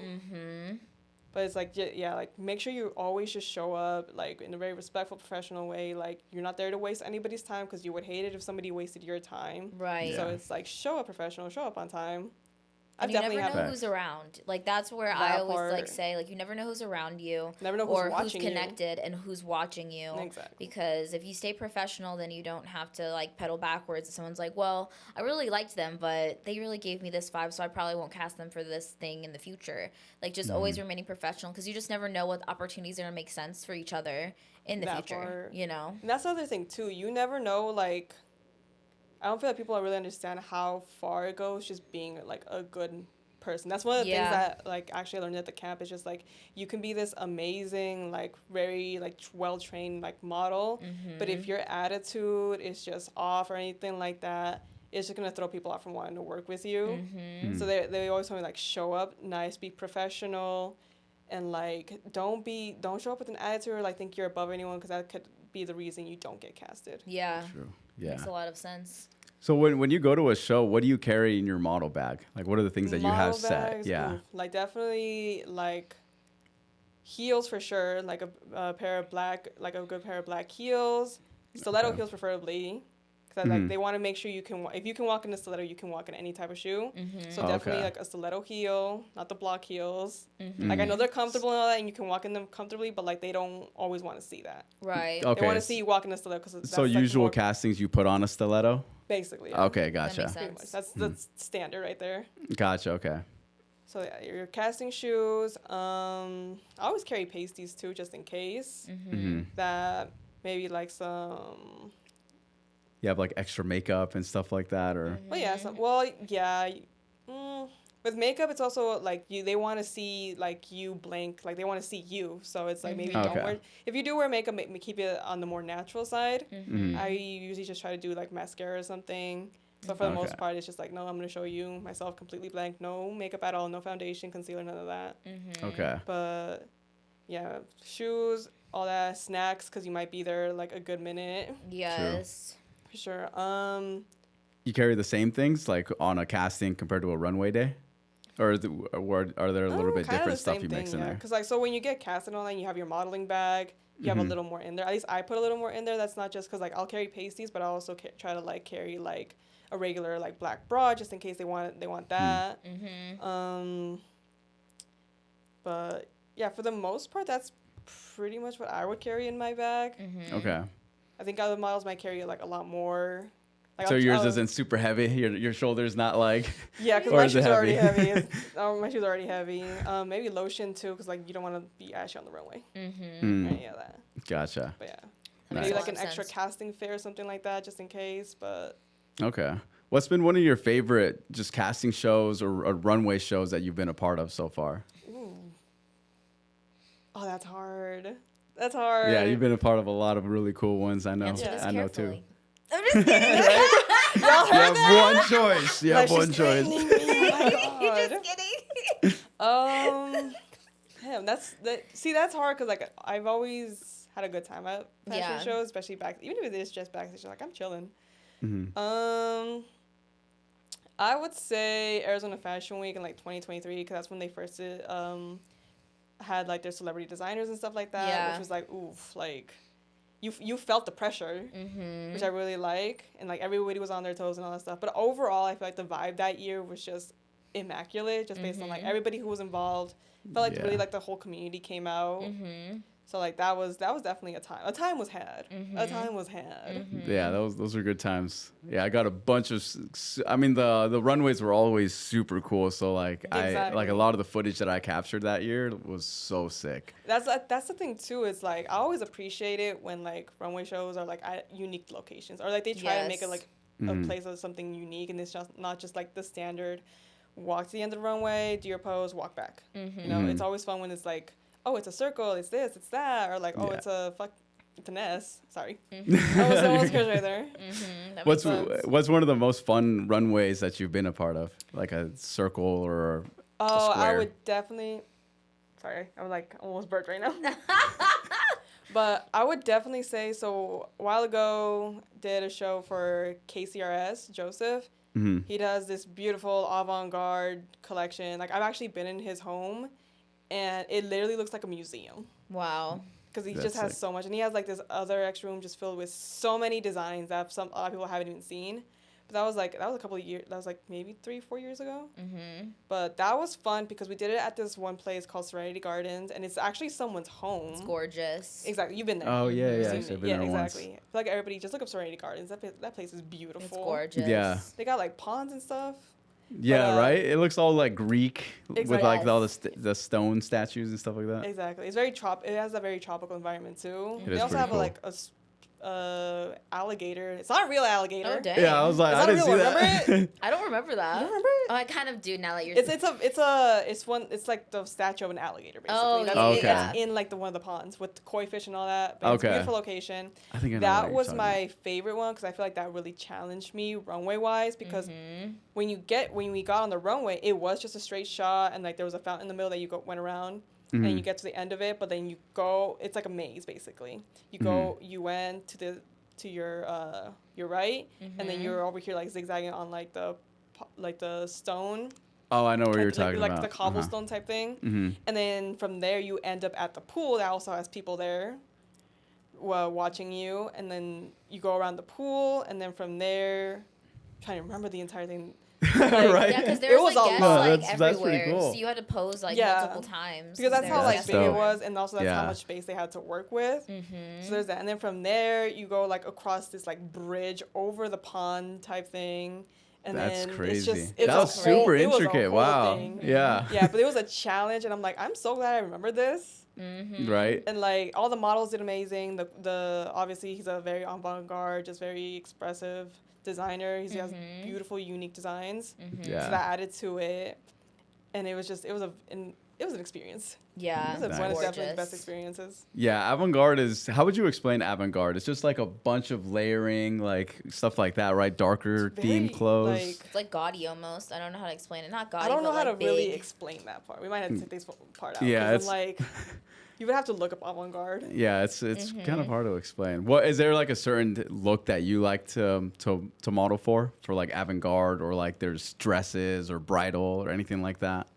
But it's like, yeah, like make sure you always just show up like in a very respectful, professional way. Like you're not there to waste anybody's time, because you would hate it if somebody wasted your time. Right. So it's like show up professional, show up on time. And you never know who's around. Like that's where I always like say, like you never know who's around you, never know or who's connected and who's watching you. Exactly. Because if you stay professional, then you don't have to like pedal backwards. If someone's like, well, I really liked them, but they really gave me this vibe, so I probably won't cast them for this thing in the future. Like just always remaining professional, because you just never know what opportunities are gonna make sense for each other in the future. You know. And that's the other thing too. You never know, like. I don't feel like people really understand how far it goes just being like a good person. That's one of the things that like actually I learned at the camp. Is just like you can be this amazing, like very like well-trained like model, but if your attitude is just off or anything like that, it's just gonna throw people off from wanting to work with you. So they always tell me like show up nice, be professional, and like don't show up with an attitude or like think you're above anyone, because that could be the reason you don't get casted. Yeah. True. Yeah. Makes a lot of sense. So when you go to a show, what do you carry in your model bag? Like, what are the things that you have set? Yeah. Oof. Like definitely like heels for sure. Like a pair of black, like a good pair of black heels. Stiletto heels preferably. Because like they want to make sure you can, if you can walk in a stiletto, you can walk in any type of shoe. So definitely like a stiletto heel, not the block heels. Like I know they're comfortable and all that, and you can walk in them comfortably, but like they don't always want to see that. Right. Okay. They want to see you walk in a stiletto. Cause so that's, usual like, castings, you put on a stiletto? Basically. Yeah. Okay, gotcha. That makes sense. That's standard right there. Gotcha, okay. So yeah, your casting shoes. I always carry pasties too, just in case. That maybe like some. You have like extra makeup and stuff like that, or? Well, yeah. With makeup, it's also like they want to see like you blink, like they want to see you. So it's like maybe don't wear. If you do wear makeup, keep it on the more natural side. I usually just try to do like mascara or something. So for the most part, it's just like, no, I'm gonna show you myself completely blank, no makeup at all, no foundation, concealer, none of that. Okay. But yeah, shoes, all that, snacks, because you might be there like a good minute. Yes. For sure. You carry the same things like on a casting compared to a runway day, or are there a little bit different stuff you mix in there? Because like so when you get casted on that, you have your modeling bag. You have a little more in there. At least I put a little more in there. That's not just because like I'll carry pasties, but I also try to like carry like a regular like black bra just in case they want that. But yeah, for the most part, that's pretty much what I would carry in my bag. Okay. I think other models might carry like a lot more. Like so yours isn't super heavy. Your shoulders not like. Yeah, because my shoes are already heavy. My shoes are already heavy. Maybe lotion too, because like you don't want to be ashy on the runway. Yeah, that. Gotcha. But yeah, maybe like an extra casting fair or something like that, just in case. But okay, what's been one of your favorite just casting shows or runway shows that you've been a part of so far? Ooh. Oh, that's hard. That's hard. Yeah, you've been a part of a lot of really cool ones. I know. I know too. I'm just kidding. Y'all heard you have one choice. You have one choice. You're just kidding. Damn, see, that's hard because like I've always had a good time at fashion shows, especially even if it is just backstage. Like I'm chilling. I would say Arizona Fashion Week in like 2023 because that's when they first had like their celebrity designers and stuff like that, which was like oof, like you felt the pressure, which I really like, and like everybody was on their toes and all that stuff. But overall, I feel like the vibe that year was just immaculate, just based on like everybody who was involved. Felt like really like the whole community came out. So like that was definitely a time. A time was had. A time was had. Yeah, those were good times. Yeah, I got a bunch of. I mean, the runways were always super cool. So like I like a lot of the footage that I captured that year was so sick. That's the thing too. It's like I always appreciate it when like runway shows are like at unique locations or like they try to make it like a place of something unique, and it's just not just like the standard walk to the end of the runway, do your pose, walk back. You know, it's always fun when it's like, oh, it's a circle, it's this, it's that, or like, oh, it's an S. Sorry. That was almost cursed right there. What's one of the most fun runways that you've been a part of? Like a circle or a square? I would definitely. Sorry, I'm like almost burped right now. But I would definitely say, so a while ago, did a show for KCRS, Joseph. He does this beautiful avant-garde collection. Like, I've actually been in his home, and it literally looks like a museum. Wow. Because he just has so much. And he has, like, this other extra room just filled with so many designs that a lot of people haven't even seen. But that was a couple of years. That was, like, maybe 3-4 years ago. But that was fun because we did it at this one place called Serenity Gardens, and it's actually someone's home. It's gorgeous. Exactly. You've been there. Oh, yeah, yeah. I've been there exactly. Once. I feel like everybody, just look up Serenity Gardens. That place is beautiful. It's gorgeous. Yeah. They got, like, ponds and stuff. Yeah, right? It looks all, like, Greek with, like, all the stone statues and stuff like that. Exactly. It's very it has a very tropical environment, too. It They is also pretty have, cool. alligator. It's not a real alligator. Oh, dang. Yeah, I was like, I didn't see that. Remember it? I don't remember that. You don't remember it? Oh, I kind of do now that you're. It's like the statue of an alligator, basically. Oh, That's in like one of the ponds with koi fish and all that. But it's a beautiful location. I think I know that what you're was talking my about. favorite one because I feel like that really challenged me runway wise because when we got on the runway, it was just a straight shot and like there was a fountain in the middle that you went around. And you get to the end of it, but then you go. It's like a maze, basically. You went to your right, and then you're over here like zigzagging on like the stone. Oh, I know what you're talking about. Like the cobblestone type thing. And then from there you end up at the pool that also has people there watching you, and then you go around the pool, and then from there, I'm trying to remember the entire thing. Right. Yeah, because there was like guests like that's everywhere, pretty cool. so you had to pose like multiple times. Because that's how like big it dope. was, and also that's how much space they had to work with. So there's that, and then from there you go like across this like bridge over the pond type thing, and that's then crazy. it's just that was super intricate. Wow. Thing. Yeah. Yeah, but it was a challenge, and I'm like, I'm so glad I remember this. Right. And like all the models did amazing. The obviously he's a very avant-garde, just very expressive designer. He has beautiful, unique designs. Yeah. So that added to it, and it was an experience. Yeah, It was definitely the best experiences. Yeah, avant-garde is. How would you explain avant-garde? It's just like a bunch of layering, like stuff like that, right? Darker themed clothes. It's like gaudy almost. I don't know how to explain it. Not gaudy. I don't know how to like really big. explain that part. We might have to take this part out. Yeah, it's like you would have to look up avant-garde. Yeah, it's kind of hard to explain. What is there like a certain look that you like to model for like avant-garde, or like there's dresses or bridal or anything like that?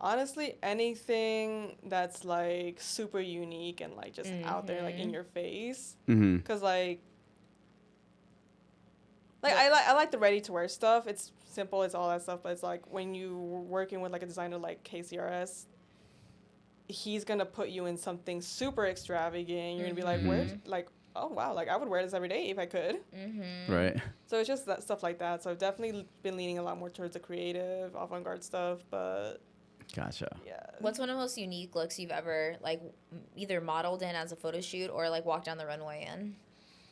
Honestly, anything that's like super unique and like just out there, like in your face. Cause like I like the ready to wear stuff. It's simple, it's all that stuff. But it's like when you working with like a designer like KCRS, he's gonna put you in something super extravagant. You're gonna be like, where's like, oh wow, like I would wear this every day if I could. Right. So it's just that stuff like that. So I've definitely been leaning a lot more towards the creative, avant-garde stuff, but. Gotcha. Yeah. What's one of the most unique looks you've ever like either modeled in as a photo shoot or like walked down the runway in?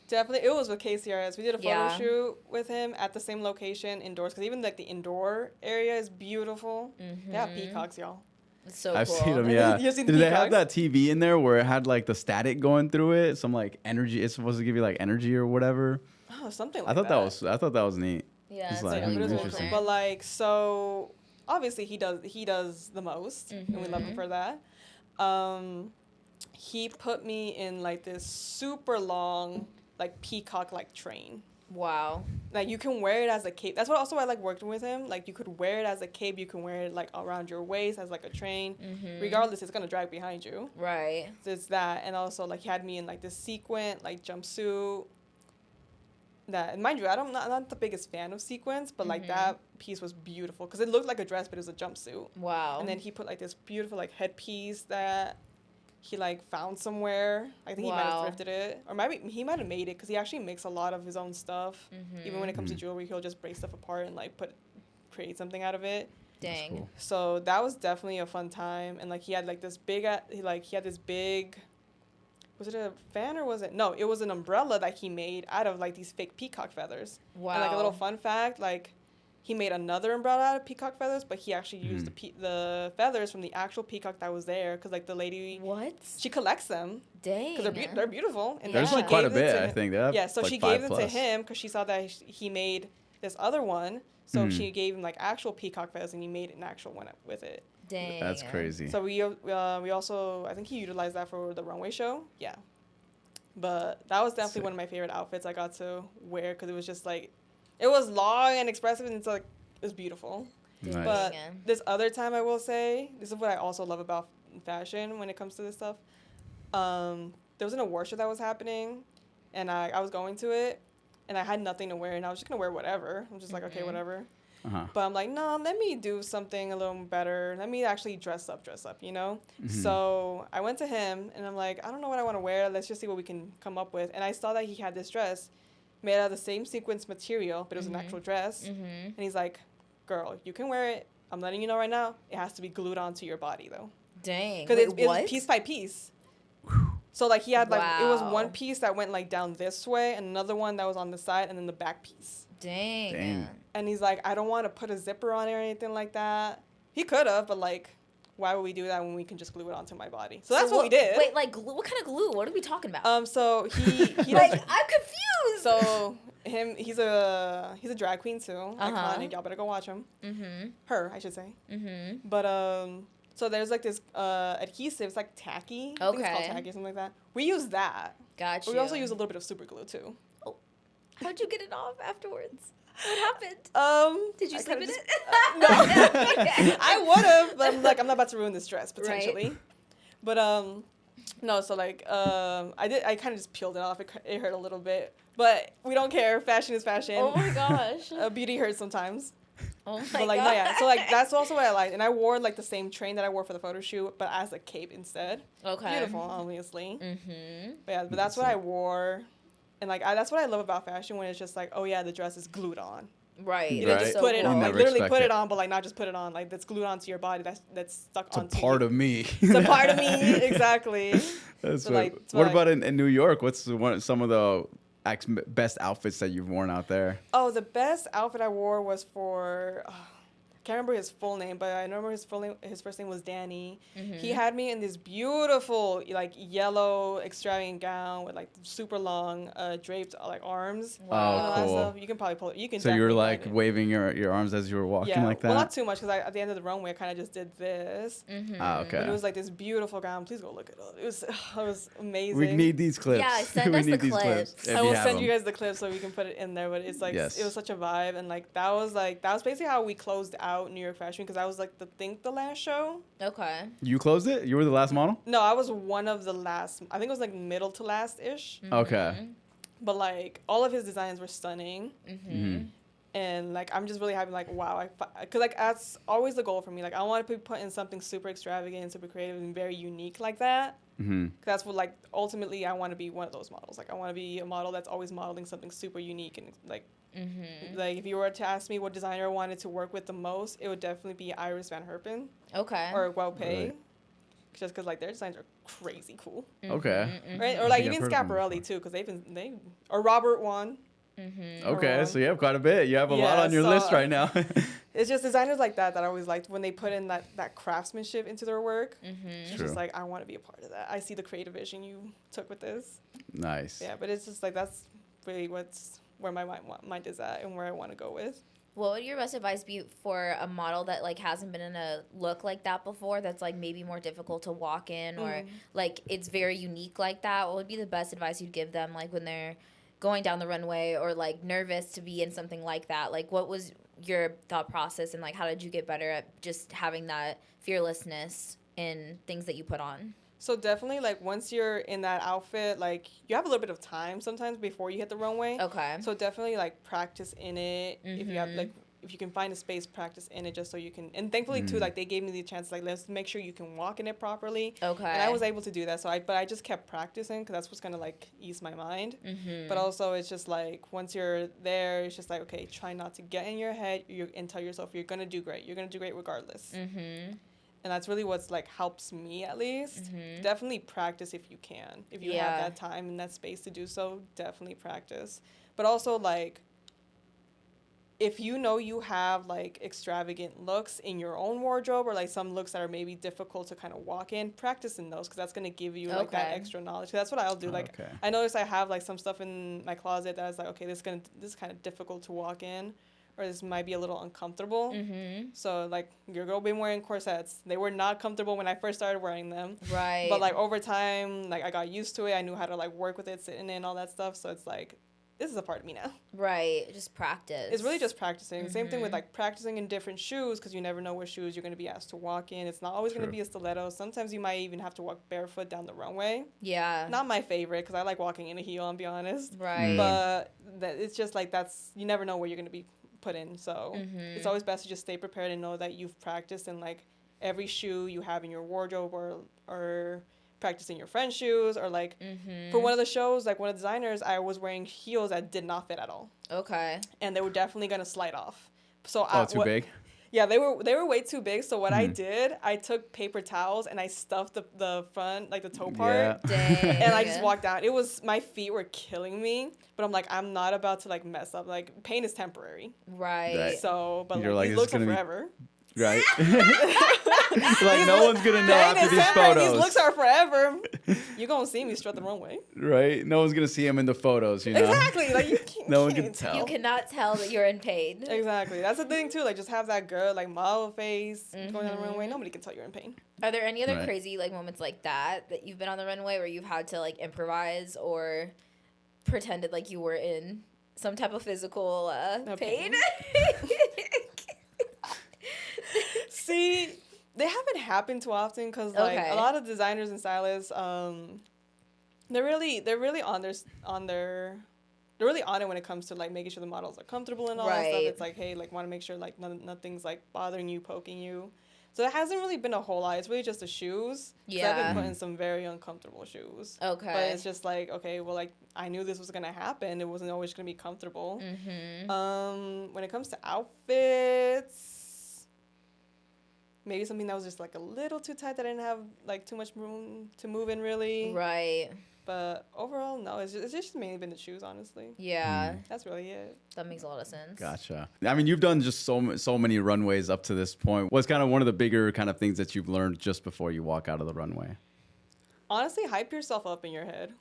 Definitely, it was with KCRS. We did a photo shoot with him at the same location indoors, because even like the indoor area is beautiful. They have peacocks, y'all. It's so I've cool. seen them, yeah. You've seen the Did they have peacocks? that TV in there where it had like the static going through it? Some like energy. It's supposed to give you like energy or whatever. Oh, something like I thought that was neat. Yeah, it's it's like, really But it was cool awesome. there. But like, so obviously he does the most, and we love him for that. He put me in like this super long, like peacock like train. Wow. Like you can wear it as a cape. That's what also I like working with him. Like you could wear it as a cape. You can wear it like around your waist as like a train. Regardless, it's gonna drag behind you. Right. So it's that, and also like he had me in like this sequin like jumpsuit. That, and mind you, I'm not the biggest fan of sequins, but like that piece was beautiful because it looked like a dress, but it was a jumpsuit. Wow. And then he put like this beautiful like headpiece that he like found somewhere. I think he might have thrifted it, or maybe he might have made it because he actually makes a lot of his own stuff. Even when it comes to jewelry, he'll just break stuff apart and like create something out of it. Dang. Cool. So that was definitely a fun time, and like he had like this big he had this big. Was it a fan or was it? No, it was an umbrella that he made out of like these fake peacock feathers. Wow. And like a little fun fact, like he made another umbrella out of peacock feathers, but he actually used the feathers from the actual peacock that was there because like the lady, she collects them. Dang. Because they're beautiful. And There's she like quite a gave it bit, to I him. think. They have Yeah, so like she 5 gave them to plus. him because she saw that he made this other one. So she gave him like actual peacock feathers, and he made an actual one with it. Dang. That's crazy. So we also, I think he utilized that for the runway show. Yeah. But that was definitely one of my favorite outfits I got to wear because it was just like, it was long and expressive, and it's like, it was beautiful. Nice. But this other time, I will say, this is what I also love about fashion when it comes to this stuff. There was an award show that was happening, and I was going to it, and I had nothing to wear, and I was just going to wear whatever. I'm just like, okay, whatever. But I'm like, no, let me do something a little better. Let me actually dress up, you know? So I went to him, and I'm like, I don't know what I want to wear. Let's just see what we can come up with. And I saw that he had this dress made out of the same sequence material, but it was an actual dress. And he's like, girl, you can wear it. I'm letting you know right now. It has to be glued onto your body, though. Dang. Because it was piece by piece. So, like, he had, like, it was one piece that went, like, down this way, and another one that was on the side, and then the back piece. Dang. And he's like, I don't want to put a zipper on it or anything like that. He could have, but, like, why would we do that when we can just glue it onto my body? So that's what we did. Wait, like, glue? What kind of glue? What are we talking about? So he like, I'm confused. So he's a drag queen too. Iconic. Y'all better go watch him. Her, I should say. But so there's like this adhesive. It's like tacky. I think it's called tacky or something like that. We use that. Gotcha. But we also use a little bit of super glue too. Oh, how'd you get it off afterwards? What happened? Did you sleep in it? No. I would have, but I'm like, I'm not about to ruin this dress potentially. Right. But no. So like I kind of just peeled it off. It hurt a little bit, but we don't care. Fashion is fashion. Oh my gosh. Beauty hurts sometimes. Oh my but like God. no, yeah. So like that's also what I liked, and I wore like the same train that I wore for the photo shoot, but as a cape instead. Okay. Beautiful, obviously. But yeah, but that's what I wore. And, like, that's what I love about fashion when it's just like, oh, yeah, the dress is glued on. Right. You don't just put it on. Like, literally put it on, but, like, not just put it on. Like, that's glued onto your body. That's stuck onto you. It's a part of me. It's a part of me. Exactly. That's so, right. What about in New York? What's some of the best outfits that you've worn out there? Oh, the best outfit I wore was for... I can't remember his full name, but I remember his first name was Danny. He had me in this beautiful, like, yellow extravagant gown with, like, super long draped, like, arms. Wow. Oh, cool. You can probably pull it. You can. So you were, like, waving your arms as you were walking like that? Well, not too much, because at the end of the runway, I kind of just did this. Okay. But it was, like, this beautiful gown. Please go look it up. It was amazing. We need these clips. Yeah, send us the clips. I will send you guys the clips so we can put it in there. But it's, like, it was such a vibe. And, like, that was basically how we closed out New York Fashion, because I was like the last show. Okay. You closed it? You were the last model? No, I was one of the last. I think it was like middle to last ish. Okay. But like all of his designs were stunning. And like I'm just really happy. Like wow, because like that's always the goal for me. Like I want to put in something super extravagant, super creative, and very unique like that. That's what like ultimately I want to be one of those models. Like I want to be a model that's always modeling something super unique and like. Like if you were to ask me what designer I wanted to work with the most, it would definitely be Iris Van Herpen. Okay. Or Guaupe. Right. Just because like their designs are crazy cool. Okay. Right. Or like even Schiaparelli too, because or Robert Wan. Okay, so you have quite a bit. You have a lot on your list right now. It's just designers like that I always liked when they put in that craftsmanship into their work. It's just like I want to be a part of that. I see the creative vision you took with this. Nice. Yeah, but it's just like that's really where my mind is at and where I want to go with. What would your best advice be for a model that like hasn't been in a look like that before, that's like maybe more difficult to walk in, or like it's very unique like that? What would be the best advice you'd give them, like when they're going down the runway or like nervous to be in something like that? Like what was your thought process, and like how did you get better at just having that fearlessness in things that you put on? So definitely, like, once you're in that outfit, like, you have a little bit of time sometimes before you hit the runway. Okay. So definitely, like, practice in it. If you have, like, if you can find a space, practice in it just so you can. And thankfully, too, like, they gave me the chance, like, let's make sure you can walk in it properly. Okay. And I was able to do that. But I just kept practicing because that's what's going to, like, ease my mind. But also, it's just, like, once you're there, it's just, like, okay, try not to get in your head and tell yourself you're going to do great. You're going to do great regardless. And that's really what's, like, helps me, at least. Definitely practice if you can. If you have that time and that space to do so, definitely practice. But also, like, if you know you have, like, extravagant looks in your own wardrobe, or, like, some looks that are maybe difficult to kind of walk in, practice in those, because that's going to give you, like, that extra knowledge. 'Cause that's what I'll do. Like, I notice I have, like, some stuff in my closet that I was like, okay, this is kind of difficult to walk in, or this might be a little uncomfortable. So, like, your girl been wearing corsets. They were not comfortable when I first started wearing them. Right. But, like, over time, like, I got used to it. I knew how to, like, work with it, sitting in, all that stuff. So it's like, this is a part of me now. Right. Just practice. It's really just practicing. Same thing with, like, practicing in different shoes, because you never know what shoes you're going to be asked to walk in. It's not always going to be a stiletto. Sometimes you might even have to walk barefoot down the runway. Yeah. Not my favorite, because I like walking in a heel, I'll be honest. Right. But it's just, like, you never know where you're going to be put in. So it's always best to just stay prepared and know that you've practiced in, like, every shoe you have in your wardrobe, or practicing your friend's shoes, or, like, for one of the shows, like, one of the designers, I was wearing heels that did not fit at all. Okay. And they were definitely going to slide off. So too big? Yeah, they were way too big. So what I did, I took paper towels and I stuffed the front, like the toe part. Dang. And I just walked down. My feet were killing me, but I'm like, I'm not about to, like, mess up. Like, pain is temporary. Right. So, but, You're like, like, these this looks is are gonna be- forever. Right? Like, no one's going to know Pain after is these temporary. photos. These looks are forever. You're going to see me strut the runway. Right? No one's going to see him in the photos, you know? Exactly. Like, you can't, No one can't can tell. You cannot tell that you're in pain. Exactly. That's the thing, too. Like, just have that good, like, model face going down the runway. Nobody can tell you're in pain. Are there any other Right. crazy, like, moments like that you've been on the runway where you've had to, like, improvise or pretended like you were in some type of physical pain? See, they haven't happened too often, because, like, Okay. a lot of designers and stylists, they're really on they're really on it when it comes to, like, making sure the models are comfortable and all that stuff. Right. It's like, hey, like, want to make sure, like, nothing's, like, bothering you, poking you. So it hasn't really been a whole lot. It's really just the shoes. 'Cause I've Yeah. been put in some very uncomfortable shoes. Okay. But it's just like, okay, well, like, I knew this was gonna happen. It wasn't always gonna be comfortable. When it comes to outfits, maybe something that was just, like, a little too tight, that I didn't have, like, too much room to move in, really. Right. But overall, no, it's just mainly been the shoes, honestly. Yeah. That's really it. That makes a lot of sense. Gotcha. I mean, you've done just so many runways up to this point. What's kind of one of the bigger kind of things that you've learned just before you walk out of the runway? Honestly, hype yourself up in your head.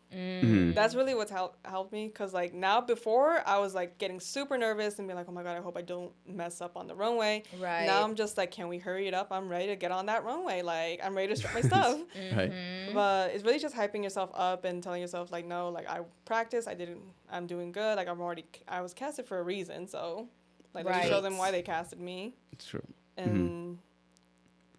That's really what's helped me, because, like, now, before, I was, like, getting super nervous and being like, oh my god, I hope I don't mess up on the runway. Right. Now I'm just like, can we hurry it up? I'm ready to get on that runway. Like, I'm ready to strut my stuff. Right? But it's really just hyping yourself up and telling yourself, like, no, like, I practiced, I'm doing good. Like, I was casted for a reason. So, like, let me show Right. them why they casted me. It's true. And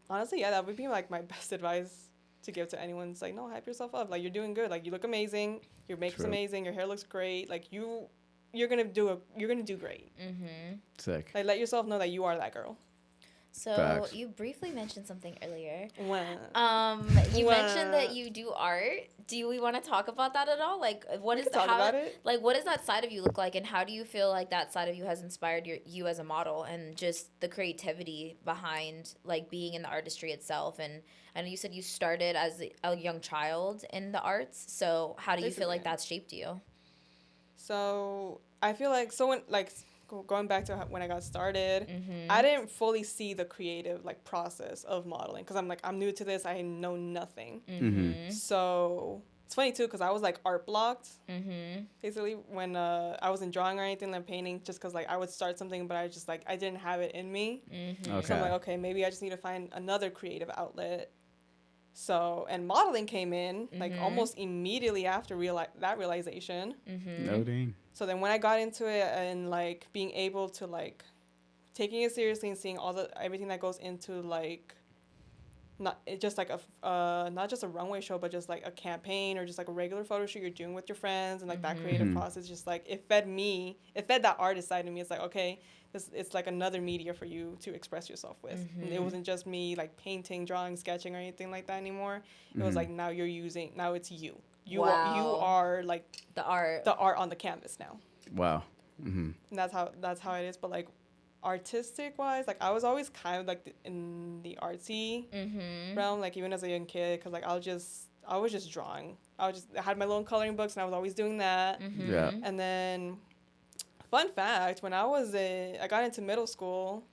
honestly, yeah, that would be, like, my best advice to give to anyone. It's like, no, hype yourself up. Like, you're doing good. Like, you look amazing. Your makeup's True. amazing. Your hair looks great. Like, you're gonna do great. Sick. Like, let yourself know that you are that girl. So Facts. you briefly mentioned something earlier. Wow. You mentioned that you do art. Do we want to talk about that at all? Like, what We is can talk about it. Like, what does that side of you look like, and how do you feel like that side of you has inspired you as a model, and just the creativity behind, like, being in the artistry itself? And I know you said you started as a young child in the arts. So how do you feel like Basically. that's shaped you? So I feel like, going back to when I got started, I didn't fully see the creative, like, process of modeling, because I'm new to this. I know nothing. So it's funny too because I was like art blocked basically when I wasn't drawing or anything like painting just because like I would start something but I just like I didn't have it in me. Okay. So I'm like, okay, maybe I just need to find another creative outlet. So, and modeling came in like almost immediately after that realization. No dang. So then when I got into it and like being able to like taking it seriously and seeing everything that goes into like just like not just a runway show but just like a campaign or just like a regular photo shoot you're doing with your friends and like that creative process just like it fed that artist side of me. It's like, okay, it's like another media for you to express yourself with. And it wasn't just me like painting, drawing, sketching or anything like that anymore. It was like now it's you are like the art on the canvas now. Wow. And that's how it is. But like artistic wise, like I was always kind of like in the artsy realm, like even as a young kid, because like I was just drawing. I had my little coloring books and I was always doing that. Yeah. And then fun fact, when I got into middle school,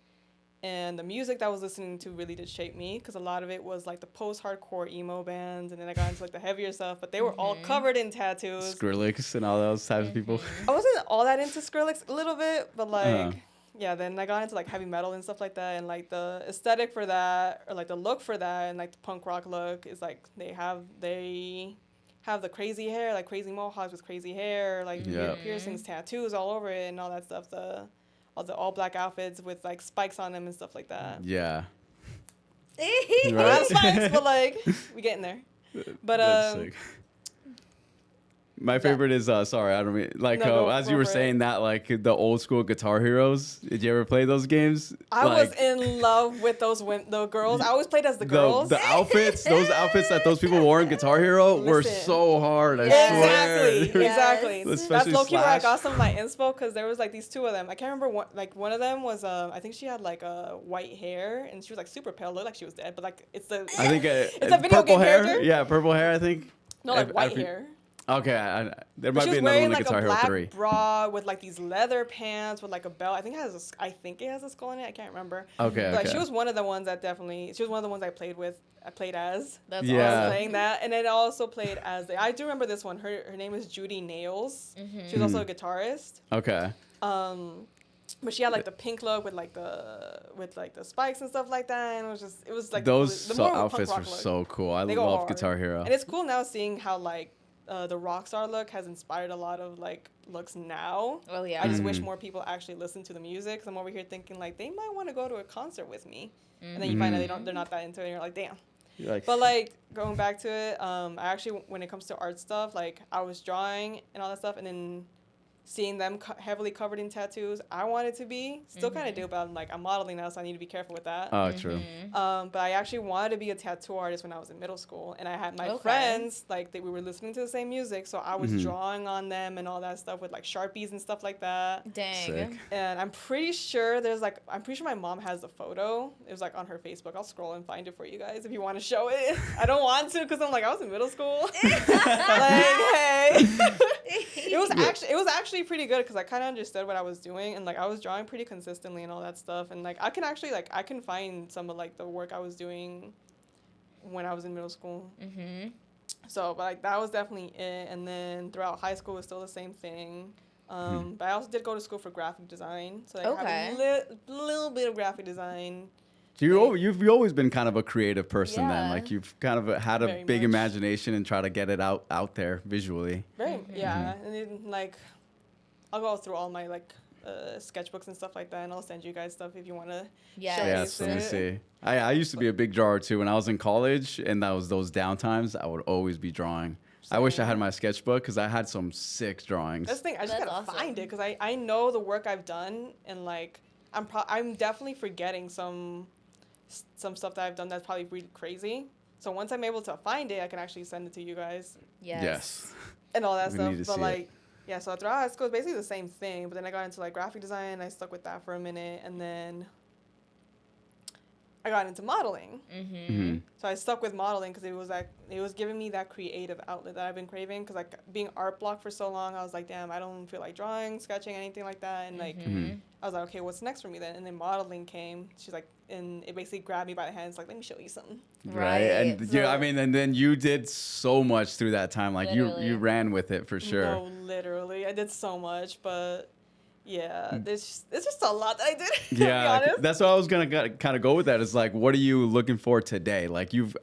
and the music that I was listening to really did shape me, because a lot of it was like the post-hardcore emo bands, and then I got into like the heavier stuff, but they were all covered in tattoos. Skrillex and all those types of people. I wasn't all that into Skrillex, a little bit, but like, yeah, then I got into like heavy metal and stuff like that, and like the aesthetic for that, or like the look for that, and like the punk rock look is like they have the crazy hair, like crazy mohawks with crazy hair, like piercings, tattoos all over it, and all that stuff. The all black outfits with like spikes on them and stuff like that. Yeah. I don't have spikes, but like we getting there. But That's sick. My favorite is sorry, I don't mean like as you were saying that like the old school Guitar Heroes. Did you ever play those games? I was in love with the girls. I always played as the girls. The outfits, those outfits that those people wore in Guitar Hero were so hard. I swear. Exactly. That's low key where I Slash. got some of my inspo, because there was like these two of them. I can't remember one of them was I think she had like white hair and she was like super pale, looked like she was dead, but like it's a video purple game hair. character. Yeah, purple hair. I think. No, like white hair. Okay, there might She be was another wearing one in like Guitar a Hero black 3. bra with like these leather pants with like a belt. I think it has a skull in it. I can't remember. Okay, But like, okay. she was one of the ones that she was one of the ones I played as. That's Yeah. I awesome. was playing that, and then I also played as I do remember this one. Her name is Judy Nails. She was also a guitarist. Okay. But she had like the pink look with like the spikes and stuff like that, and it was like Those more of a outfits punk were rock look. so cool. I They go love hard. Guitar Hero. And it's cool now seeing how like the rock star look has inspired a lot of like looks now. Oh yeah. I just wish more people actually listen to the music. 'Cause I'm over here thinking like they might want to go to a concert with me, and then you find out they're not that into it, and you're like, damn. But like going back to it, I actually, when it comes to art stuff, like I was drawing and all that stuff, and then seeing them heavily covered in tattoos, I wanted to be still kind of do, but I'm modeling now, so I need to be careful with that. Oh, true. But I actually wanted to be a tattoo artist when I was in middle school, and I had my friends like we were listening to the same music, so I was drawing on them and all that stuff with like Sharpies and stuff like that. Dang. Sick. And I'm pretty sure my mom has the photo. It was like on her Facebook. I'll scroll and find it for you guys if you want to show it. I don't want to because I'm like I was in middle school. Like hey, it was actually pretty good because I kind of understood what I was doing, and like I was drawing pretty consistently and all that stuff, and like I can find some of like the work I was doing when I was in middle school. So but like that was definitely it, and then throughout high school it was still the same thing. But I also did go to school for graphic design, so I have a little bit of graphic design. So you've always been kind of a creative person then, like you've kind of had a Very big much. imagination and try to get it out there visually. Very yeah, and then like I'll go through all my like sketchbooks and stuff like that, and I'll send you guys stuff if you want to. Yes, let me see. I used to be a big drawer too. When I was in college and that was those downtimes, I would always be drawing. I wish I had my sketchbook because I had some sick drawings. That's the thing. I just gotta find it because I know the work I've done, and like I'm definitely forgetting some stuff that I've done that's probably really crazy. So once I'm able to find it, I can actually send it to you guys. Yes. And all that We stuff. need to But see like it. yeah, so throughout high school it's basically the same thing. But then I got into like graphic design, and I stuck with that for a minute, and then I got into modeling. Mm-hmm. So I stuck with modeling because it was giving me that creative outlet that I've been craving. Because like being art block for so long, I was like, damn, I don't feel like drawing, sketching, anything like that. And like, I was like, okay, what's next for me then? And then modeling came. She's like, and it basically grabbed me by the hands, like, let me show you something. Right. And So, I mean, and then you did so much through that time. Like you ran with it for sure. No, literally, I did so much, but. Yeah, it's just a lot that I did. To be honest. That's what I was gonna kind of go with. That is like, what are you looking for today? Like you've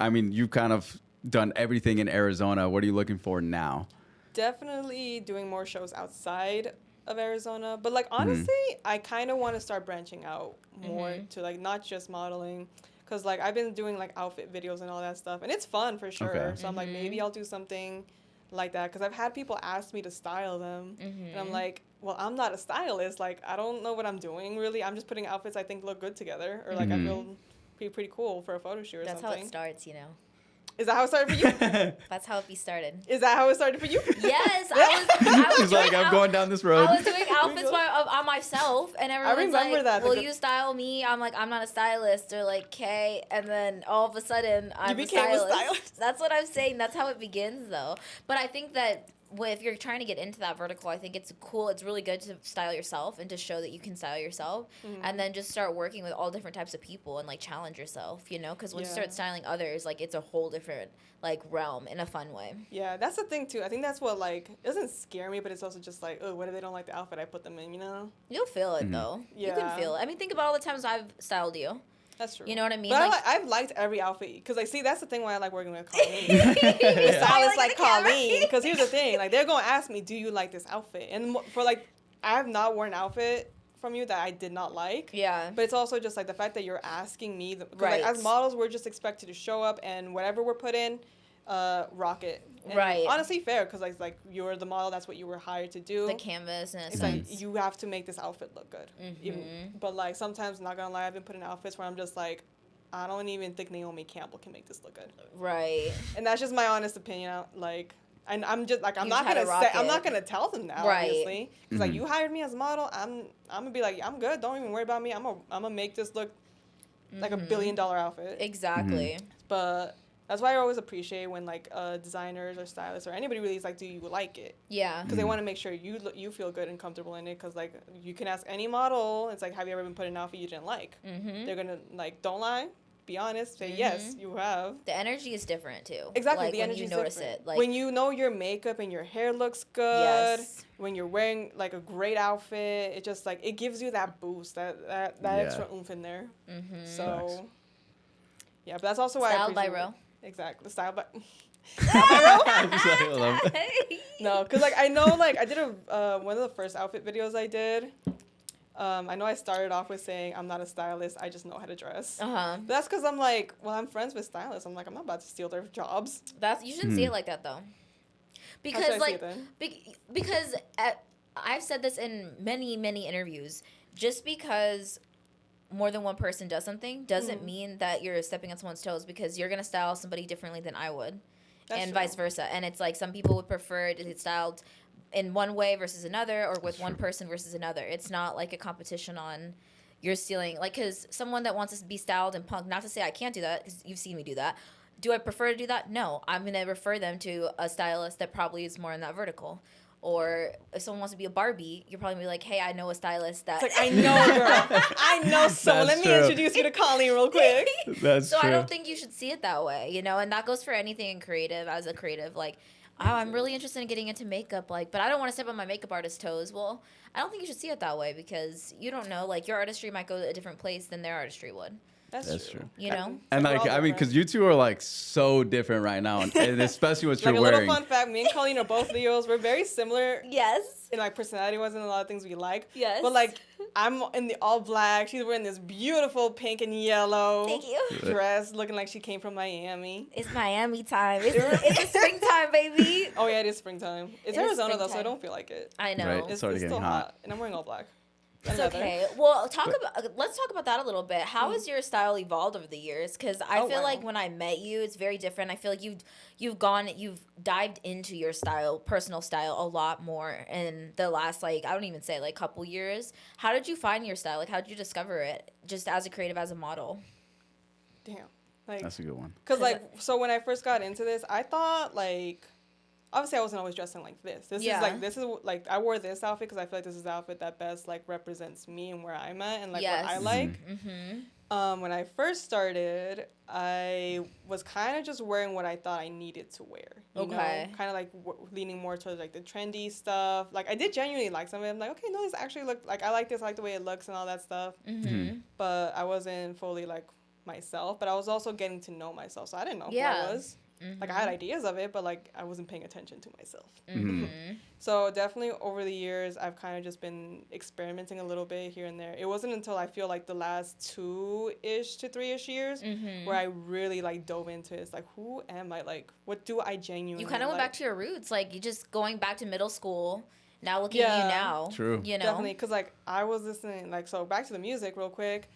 kind of done everything in Arizona. What are you looking for now? Definitely doing more shows outside of Arizona, but like honestly, I kind of want to start branching out more to like not just modeling, because like I've been doing like outfit videos and all that stuff, and it's fun for sure. Okay. So I'm like, maybe I'll do something like that, because I've had people ask me to style them, and I'm like, well, I'm not a stylist. Like, I don't know what I'm doing, really. I'm just putting outfits I think look good together, or like I feel pretty cool for a photo shoot or That's something. how it starts, you know. Is that how it started for you? That's how it be started. Is that how it started for you? Yes, I was She's like, I'm going down this road. I was doing outfits on myself, and everyone's remember like, that. will you style me? I'm like, I'm not a stylist. They're like, okay. And then all of a sudden, I'm became a stylist. stylist. That's what I'm saying. That's how it begins, though. But I think that if you're trying to get into that vertical, I think it's cool. It's really good to style yourself and to show that you can style yourself, and then just start working with all different types of people and like challenge yourself, you know? Because when you start styling others, like it's a whole different like realm in a fun way. Yeah, that's the thing too. I think that's what like it doesn't scare me, but it's also just like, oh, what if they don't like the outfit I put them in? You know? You'll feel it though. You can Yeah. feel it. I mean, think about all the times I've styled you. That's true. You know what I mean? But Like, I've liked every outfit because like, see, that's the thing why I like working with Colleen. The stylist like Colleen, because here's the thing, like they're gonna ask me, do you like this outfit? And for like, I have not worn an outfit from you that I did not like. yeah. But it's also just like the fact that you're asking me, because Right. like as models, we're just expected to show up and whatever we're put in, rock it. And Right. honestly, fair, because like you're the model, that's what you were hired to do. The canvas in a It's sense. like you have to make this outfit look good. But like sometimes, not gonna lie, I've been put in outfits where I'm just like, I don't even think Naomi Campbell can make this look good. Right. And that's just my honest opinion. Like, and I'm just like, I'm You not try to gonna rock say, I'm it. not gonna tell them now, Right. obviously, because like you hired me as a model, I'm gonna be like, I'm good. Don't even worry about me. I'm gonna make this look like $1 billion outfit. Exactly. But that's why I always appreciate when like designers or stylists or anybody really is like, do you like it? Yeah. Because they want to make sure you feel good and comfortable in it. Because like you can ask any model, it's like, have you ever been put in an outfit you didn't like? They're gonna like, don't lie, be honest, say yes, you have. The energy is different too. Exactly, Like, the when energy you is notice different. it. Like, When you know your makeup and your hair looks good, Yes. when you're wearing like a great outfit, it just like it gives you that boost, that extra oomph in there. So Facts. yeah, but that's also why Styled I by appreciate Ro. Exactly, styled by. Just like, I love it. No, because like I know like I did one of the first outfit videos I did. I know I started off with saying I'm not a stylist, I just know how to dress. But that's because I'm like, well, I'm friends with stylists. I'm like, I'm not about to steal their jobs. You shouldn't see it like that though. How should I Because see like it then? because I've said this in many interviews. Just because more than one person does something doesn't mean that you're stepping on someone's toes, because you're gonna style somebody differently than I would. That's And true. vice versa. And it's like some people would prefer it styled in one way versus another, or with one person versus another. It's not like a competition on you're stealing. Like, because someone that wants to be styled in punk, not to say I can't do that, because you've seen me do that. Do I prefer to do that? No. I'm going to refer them to a stylist that probably is more in that vertical. Or if someone wants to be a Barbie, you're probably gonna be like, hey, I know a stylist that... It's like, I know, girl. I know someone. That's Let me true. introduce you to Colleen real quick. That's So true. I don't think you should see it that way, you know? And that goes for anything in creative, as a creative. Like, oh, I'm really interested in getting into makeup, like, but I don't want to step on my makeup artist's toes. Well, I don't think you should see it that way, because you don't know. Like, your artistry might go to a different place than their artistry would. That's true. You know? And Like, like, we're all I mean, because you two are like so different right now, and especially what Like you're a wearing. little fun fact, me and Colleen are both Leos. We're very similar Yes. in like personality-wise and a lot of things we like. Yes. But like, I'm in the all black. She's wearing this beautiful pink and yellow Thank you. dress, looking like she came from Miami. It's Miami time. It's springtime, baby. Oh yeah, it is springtime. It's It is Arizona though, so I springtime. don't feel like it. I know. Right. It's already still getting hot. and I'm wearing all black. It's And leather. okay. Well, let's talk about that a little bit. How has your style evolved over the years? Because I Oh, feel wow. like when I met you, it's very different. I feel like you've dived into your style, personal style, a lot more in the last, like, I don't even say, like, couple years. How did you find your style? Like, how did you discover it, just as a creative, as a model? damn. Like, that's a good one. because, like, so when I first got into this, I thought, like, obviously I wasn't always dressing like this. This is, like, I wore this outfit because I feel like this is the outfit that best, like, represents me and where I'm at and, like, what I like. When I first started, I was kind of just wearing what I thought I needed to wear. You know? Kind of, like, leaning more towards, like, the trendy stuff. Like, I did genuinely like some of it. I'm like, okay, no, this actually look like, I like this, I like the way it looks and all that stuff. But I wasn't fully, like, myself, but I was also getting to know myself, so I didn't know who I was. Like, I had ideas of it, but, like, I wasn't paying attention to myself. So definitely over the years, I've kind of just been experimenting a little bit here and there. It wasn't until I feel like the last 2-ish to 3-ish years where I really, like, dove into it. It's like, who am I? Like, what do I genuinely You kind of went back to your roots, like, you just going back to middle school. Now looking at you now. True. You know? Definitely, because, like, I was listening, like, so back to the music real quick.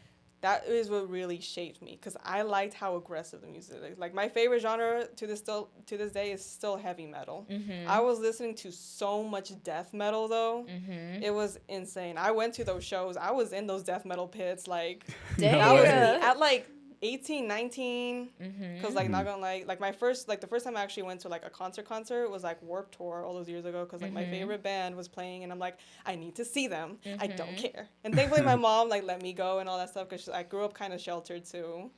That is what really shaped me, because I liked how aggressive the music is. Like, my favorite genre to this day is still heavy metal. I was listening to so much death metal, though. It was insane. I went to those shows. I was in those death metal pits. Like, that was me at, like, 18, 19, because, like, not gonna lie, like, the first time I actually went to, like, a concert was, like, Warped Tour all those years ago, because, like, my favorite band was playing, and I'm like, I need to see them. I don't care. And thankfully, my mom, like, let me go and all that stuff, because I grew up kind of sheltered, too.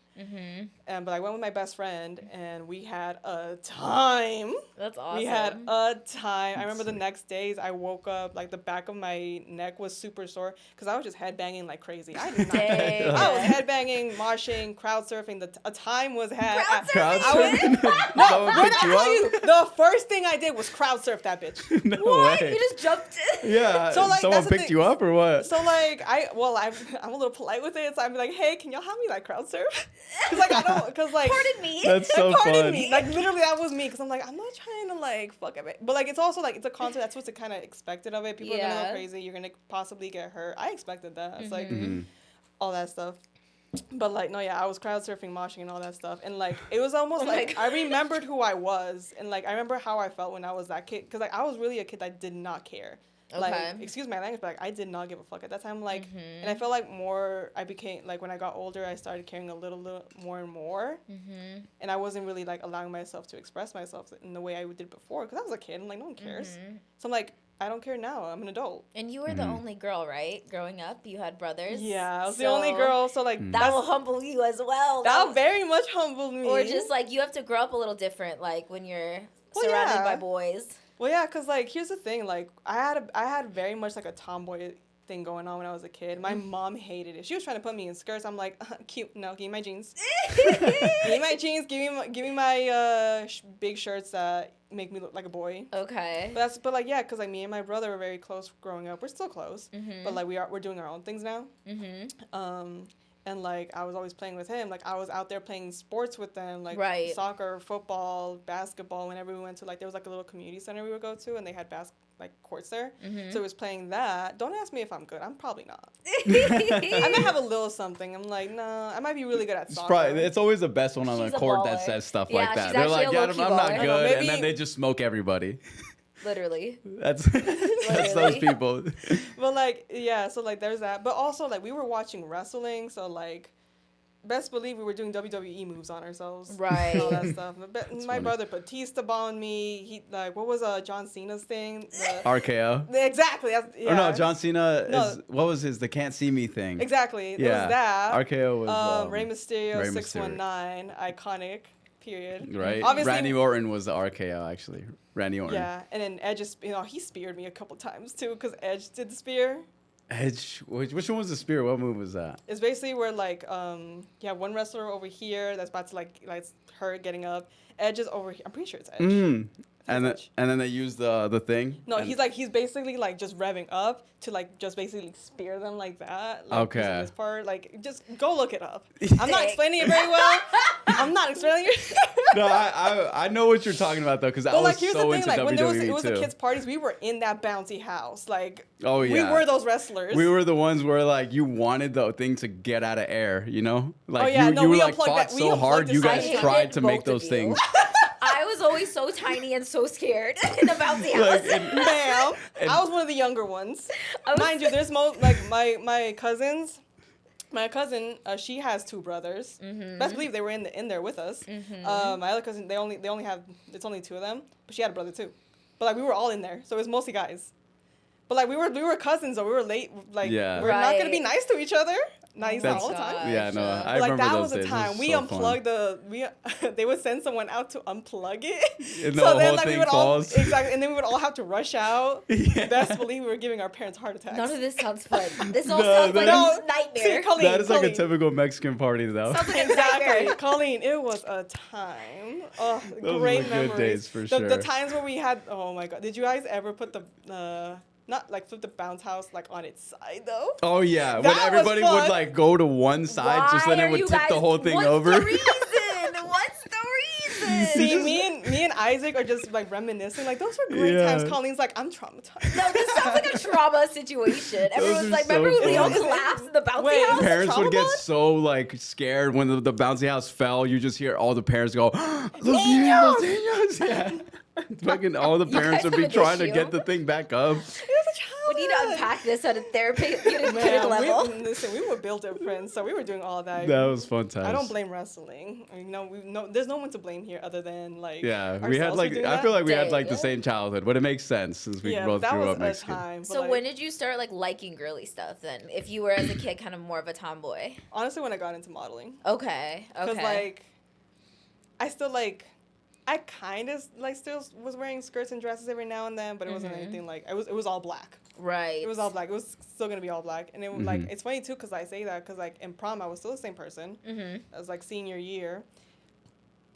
But I went with my best friend, and we had a time. That's awesome. We had a time. I remember the next days, I woke up, like, the back of my neck was super sore, because I was just headbanging like crazy. I did not care. I was headbanging, moshing, crowd surfing. A time was had. Crowd surfing? No, when I tell you, the first thing I did was crowd surf that bitch. No what? way. You just jumped in? Yeah. So, like, someone picked you up or what? So, like, I'm a little polite with it, so I'm like, hey, can y'all help me, like, crowd surf? Because, like, Pardon me. That's so pardon fun. me. Like, literally, that was me, because I'm like, I'm not trying to, like, fuck it. But, like, it's also, like, it's a concert. That's what's kind of expected of it. People are going to go crazy. You're going to possibly get hurt. I expected that. It's, like, all that stuff. But, like, no, yeah, I was crowd surfing, moshing, and all that stuff. And, like, it was almost like I remembered who I was. And, like, I remember how I felt when I was that kid. Because, like, I was really a kid that did not care. Like, excuse my language, but, like, I did not give a fuck at that time. Like, and I felt like I became, like, when I got older, I started caring a little more and more. And I wasn't really, like, allowing myself to express myself in the way I did before. Because I was a kid, and, like, no one cares. So I'm like, I don't care now. I'm an adult. And you were the only girl, right? Growing up, you had brothers. Yeah, I was the only girl. So, like, that will humble you as well. That very much humbled me. Or just, like, you have to grow up a little different, like, when you're surrounded by boys. Well, yeah, because, like, here's the thing. Like, I had very much, like, a tomboy thing going on when I was a kid. My mom hated it. She was trying to put me in skirts. I'm like, cute. No, give me my jeans. Give me my jeans. Give me my big shirts that make me look like a boy. Okay. But like, yeah, because, like, me and my brother were very close growing up. We're still close. But, like, we're doing our own things now. And, like, I was always playing with him. Like, I was out there playing sports with them, like, soccer, football, basketball. Whenever we went to, like, there was, like, a little community center we would go to, and they had courts there. So it was playing that. Don't ask me if I'm good. I'm probably not. I might have a little something. I'm like, nah, I might be really good at soccer. It's always the best one on the court that says stuff like that. They're like, yeah, I'm not good. And then they just smoke everybody. Literally. That's those people. But, like, yeah, so, like, there's that. But also, like, we were watching wrestling, so, like, best believe we were doing WWE moves on ourselves. Right. And all that stuff. My brother Batista bombed me. He, like, what was John Cena's thing? RKO. Exactly. Oh, no, John Cena what was his, the can't see me thing? Exactly. Yeah. It was that. RKO was... Rey Mysterio, 619, iconic. Period. Right. Obviously, Randy Orton was the RKO, actually. Randy Orton. Yeah, and then Edge, he speared me a couple times too, because Edge did the spear. Edge, which one was the spear? What move was that? It's basically where, like, you have one wrestler over here that's about to, like her getting up. Edge is over here. I'm pretty sure it's Edge. And then they use the thing. No, he's basically, like, just revving up to, like, just basically spear them like that. Like, okay. This part, like, just go look it up. I'm not explaining it very well. I'm not explaining it. No, I know what you're talking about though, because I was so into WWE when it was too. the kids' parties, we were in that bouncy house. Like, oh yeah, we were those wrestlers. We were the ones where, like, you wanted the thing to get out of air, you know? Like, oh yeah, you were like fought so hard, you guys tried to make those things. I was always so tiny and so scared in the bouncy house. Ma'am, I was one of the younger ones. Mind you, there's my cousins. My cousin, she has 2 brothers. Best believe they were in there with us. My other cousin, they only have, it's only 2 of them, but she had a brother too. But like we were all in there, so it was mostly guys. But like we were cousins, so we were late. Like Yeah. we're not gonna be Right. nice to each other. Nice That's- all the time. Yeah, no, Gotcha. I Like remember that those was the days. It time we so unplugged fun. they would send someone out to unplug it. And the whole we thing would all falls. exactly, and then we would all have to rush out. Yeah. Best believe we were giving our parents heart attacks. None of this sounds fun. This all No, sounds like no. a nightmare. See, Colleen, That is like a Colleen. typical Mexican party, though. Sounds like a Exactly, nightmare. Colleen. It was a time. Oh, Those great were good memories. days for the, sure. The times where we had. Oh my god! Did you guys ever put the not like flip the bounce house like on its side though? Oh yeah, when That was everybody would fun. like go to one side, just then Why it are would you tip the guys- whole thing what's over. The reason? What's the reason? See, me and Isaac are just like reminiscing. Like those were great Yeah. times. Colleen's like, I'm traumatized. No, this sounds like a trauma situation. Everyone's are like, so remember when we all funny. collapsed in the bouncy Wait, house? Parents would get trauma so like scared when the bouncy house fell. You just hear all the parents go, "Los Niños!" niños, yeah. Fucking all the You parents guys would have be an trying to issue? get the thing back up. It was a We need to childhood. unpack this at a therapeutic Man, level. listen, we were built different, so we were doing all that. That was fun times. I don't blame wrestling. I mean, there's no one to blame here other than like. Yeah, we had ourselves for like doing I that. feel like we had like the Dang. same childhood, but it makes sense since we Yeah, both that grew was up a Mexican. time. So but, when did you start like liking girly stuff then? If you were as a kid kind of more of a tomboy. honestly, when I got into modeling, Okay. because Okay. like, I still like. I kind of like still was wearing skirts and dresses every now and then, but it wasn't anything like it was all black. right. It was all black. It was still gonna be all black, and it was like Mhm. it's funny too because I say that because like in prom I was still the same person as like senior year,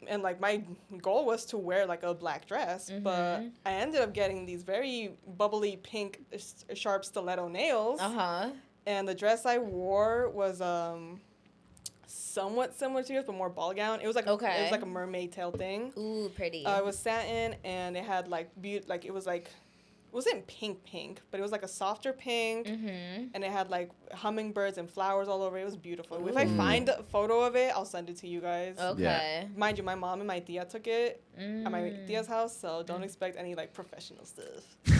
and like my goal was to wear like a black dress, but I ended up getting these very bubbly pink sharp stiletto nails, Uh-huh. and the dress I wore was somewhat similar to yours but more ball gown. It was like it Okay. was like a mermaid tail thing. Ooh, pretty. It was satin, and it had like it was like it wasn't pink, but it was like a softer pink, and it had like hummingbirds and flowers all over it. It was beautiful. If I find a photo of it, I'll send it to you guys. Okay. Mind you, my mom and my tia took it at my tia's house, so don't expect any like professional stuff.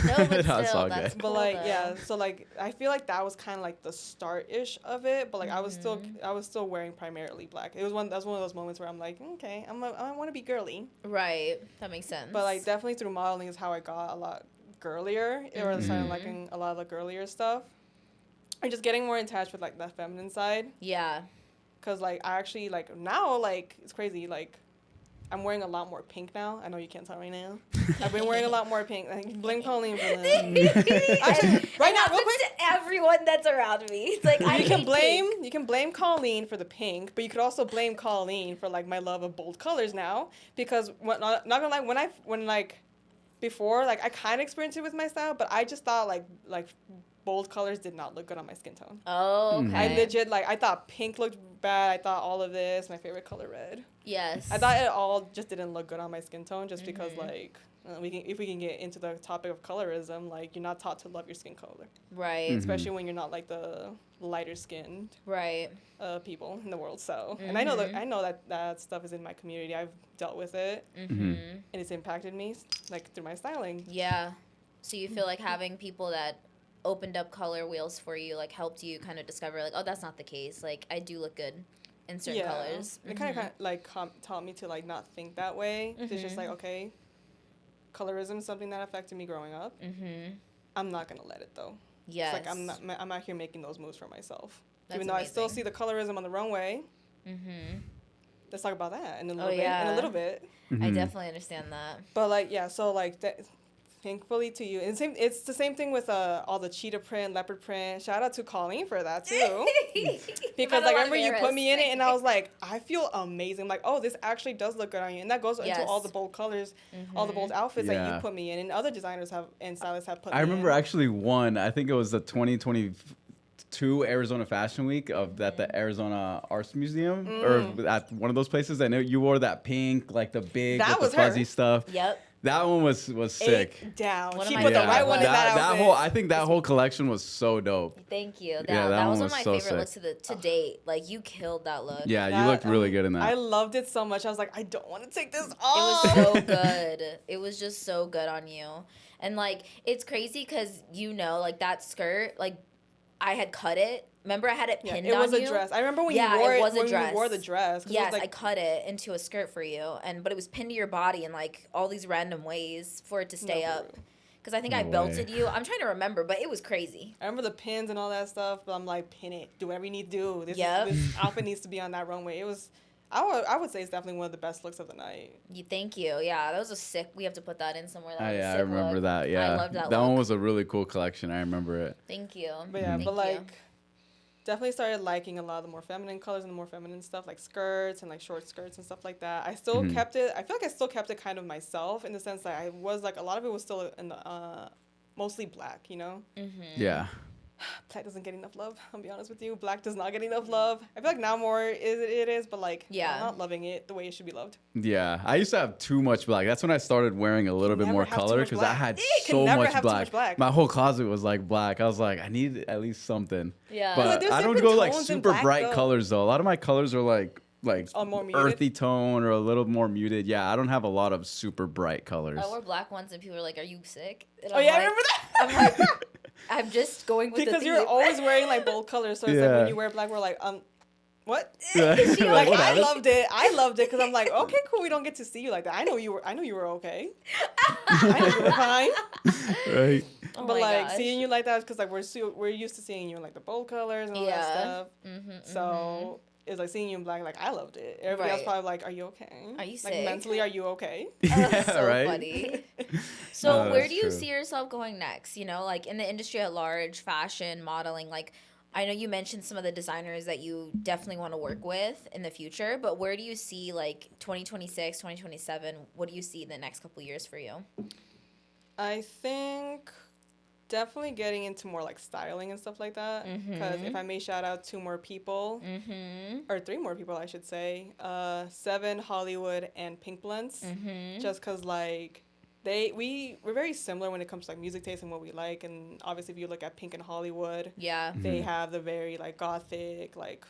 No, but That's still, all that's good. cool, But like though. yeah, so like I feel like that was kind of like the start ish of it. But like I was still wearing primarily black. That was one of those moments where I'm like, okay, I want to be girly. Right. That makes sense. But like definitely through modeling is how I got a lot girlier. It really started liking a lot of the girlier stuff. And just getting more in touch with like the feminine side. Yeah. Cause like I actually like now like it's crazy like I'm wearing a lot more pink now. I know you can't tell right now. I've been wearing a lot more pink. Like, blame Colleen for that. Actually, right now, real quick. To everyone that's around me. It's like I You can hate blame pink. Colleen for the pink, but you could also blame Colleen for like my love of bold colors now. Because not gonna lie, when like before like I kind of experienced it with my style, but I just thought like bold colors did not look good on my skin tone. Oh, okay. I legit like I thought pink looked bad. I thought all of this. My favorite color red. Yes. I thought it all just didn't look good on my skin tone just because like if we can get into the topic of colorism, like you're not taught to love your skin color, Right. especially when you're not like the lighter skinned Right. people in the world. So and I know that stuff is in my community. I've dealt with it and it's impacted me like through my styling. Yeah. So you feel like having people that opened up color wheels for you like helped you kind of discover like, oh, that's not the case. Like I do look good in certain colors. It kind of like taught me to like not think that way. It's just like, okay, colorism is something that affected me growing up. I'm not gonna let it though. Yes. It's like I'm out here making those moves for myself. That's Even though I still amazing. see the colorism on the runway. Let's talk about that in a little bit. yeah. In a little bit. I definitely understand that. But like yeah, so like thankfully to you, and it's the same thing with all the cheetah print, leopard print. Shout out to Colleen for that too. Because like I remember you put me in it and I was like, I feel amazing. I'm like, oh, this actually does look good on you. And that goes into all the bold colors, all the bold outfits that Yeah. you put me in and other designers have and stylists have put I me remember in. actually one. I think it was the 2022 Arizona Fashion Week of at the Arizona Arts Museum or at one of those places. I know you wore that pink, like the big That with was the fuzzy her. stuff. Yep. That one was sick. Eight down. One of She my put the favorite right one in ones. that outfit. whole I think that whole collection was so dope. Thank you. That, Yeah, that that was one one of my was so favorite sick. looks to date. Like you killed that look. Yeah, you That, looked really good in that. I loved it so much. I was like, I don't want to take this It off. was so good. It was just so good on you. And like it's crazy because like that skirt, like I had cut it Remember I had it pinned on you? It was a dress. I remember when you wore it, when you wore the dress. Yes, like, I cut it into a skirt for you, but it was pinned to your body in like all these random ways for it to stay up. Because I think I belted you. I'm trying to remember, but it was crazy. I remember the pins and all that stuff, but I'm like, pin it. Do whatever you need to do. This outfit needs to be on that runway. It was... I would say it's definitely one of the best looks of the night. Thank you. Yeah, that was a sick. We have to put that in somewhere. That was yeah, a sick I remember look. that. Yeah, I loved that. That one was a really cool collection. I remember it. Thank you. But yeah, but like, definitely started liking a lot of the more feminine colors and the more feminine stuff, like skirts and like short skirts and stuff like that. I still kept it. I feel like I still kept it kind of myself in the sense that I was like a lot of it was still in the mostly black, you know. Yeah. Black doesn't get enough love. I'll be honest with you. Black does not get enough love. I feel like now more it is, but like I'm not loving it the way it should be loved. Yeah, I used to have too much black. That's when I started wearing a little bit more color because I had so much black. My whole closet was like black. I was like, I need at least something. Yeah, but I don't go like super bright colors though. A lot of my colors are like earthy tone or a little more muted. Yeah, I don't have a lot of super bright colors. I wore black ones and people were like, "Are you sick?" And I remember that. I'm like, I'm just going with because the you're always wearing like bold colors, so it's like when you wear black, we're like, what? Like, I loved it. I loved it because I'm like, okay, cool. We don't get to see you like that. I know you were okay. I know you were fine. Right. But like seeing you like that is because like we're used to seeing you in like the bold colors and all that stuff. So. It's like seeing you in black, like I loved it. Everybody else probably like, are you okay? Are you like sick? Mentally, are you okay? That's so funny. So where do you see yourself going next? You know, like in the industry at large, fashion, modeling, like I know you mentioned some of the designers that you definitely want to work with in the future, but where do you see like 2026, 2027, what do you see in the next couple of years for you? I think definitely getting into more like styling and stuff like that, because if I may shout out 2 more people, or 3 more people I should say, 7 Hollywood and Pink Blunts, just because like we're very similar when it comes to like music taste and what we like, and obviously if you look at Pink and Hollywood, they have the very like gothic, like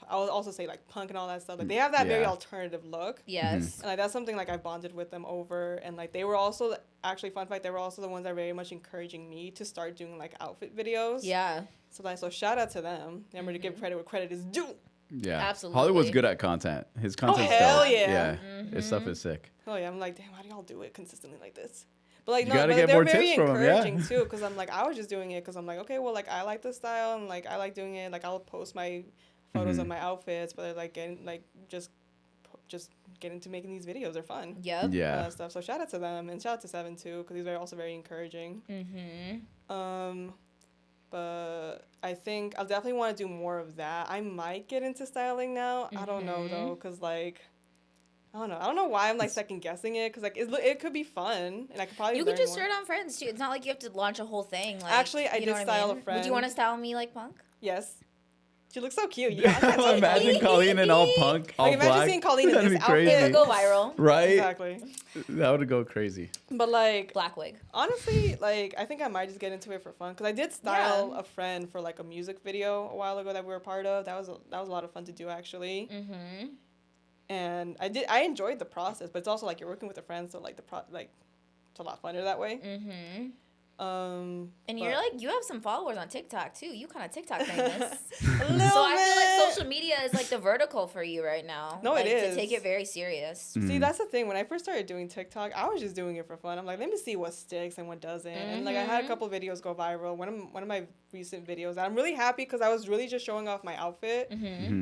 I would also say like punk and all that stuff. Like they have that very alternative look. Yes. And like that's something like I bonded with them over, and like they were also actually fun fact, they were also the ones that were very much encouraging me to start doing like outfit videos. Yeah. So shout out to them. Remember to give credit where credit is due. Yeah. Absolutely. Hollywood's good at content. His content's hell dope. yeah. His stuff is sick. Oh yeah, I'm like, damn, how do y'all do it consistently like this? But like, you gotta get more tips from them, encouraging too, because I'm like, I was just doing it because I'm like, okay, well, like I like the style and like I like doing it. Like I'll post my photos of my outfits, but like getting like just get into making these videos. They're fun. Yep. Yeah. Stuff. So shout out to them and shout out to 7 too, because these are also very encouraging. But I think I'll definitely want to do more of that. I might get into styling now. I don't know though, because like I don't know why I'm like second guessing it, because like it could be fun and I could probably you could just start on Friends too. It's not like you have to launch a whole thing. Like, actually, I did style a friend. Would you want to style me like punk? Yes. She looks so cute. Imagine Colleen in all punk, all like, imagine black. seeing Colleen in this outfit. It would go viral. Right? Exactly. That would go crazy. But like black wig. Honestly, like I think I might just get into it for fun, because I did style a friend for like a music video a while ago that we were a part of. That was a lot of fun to do actually. And I enjoyed the process, but it's also like you're working with a friend, so like it's a lot funner that way. And you're like, you have some followers on TikTok too. You kind of TikTok famous. So I feel like social media is like the vertical for you right now. No, like, it is. To take it very serious. See, that's the thing. When I first started doing TikTok, I was just doing it for fun. I'm like, let me see what sticks and what doesn't. And like I had a couple of videos go viral. One of my recent videos, and I'm really happy because I was really just showing off my outfit.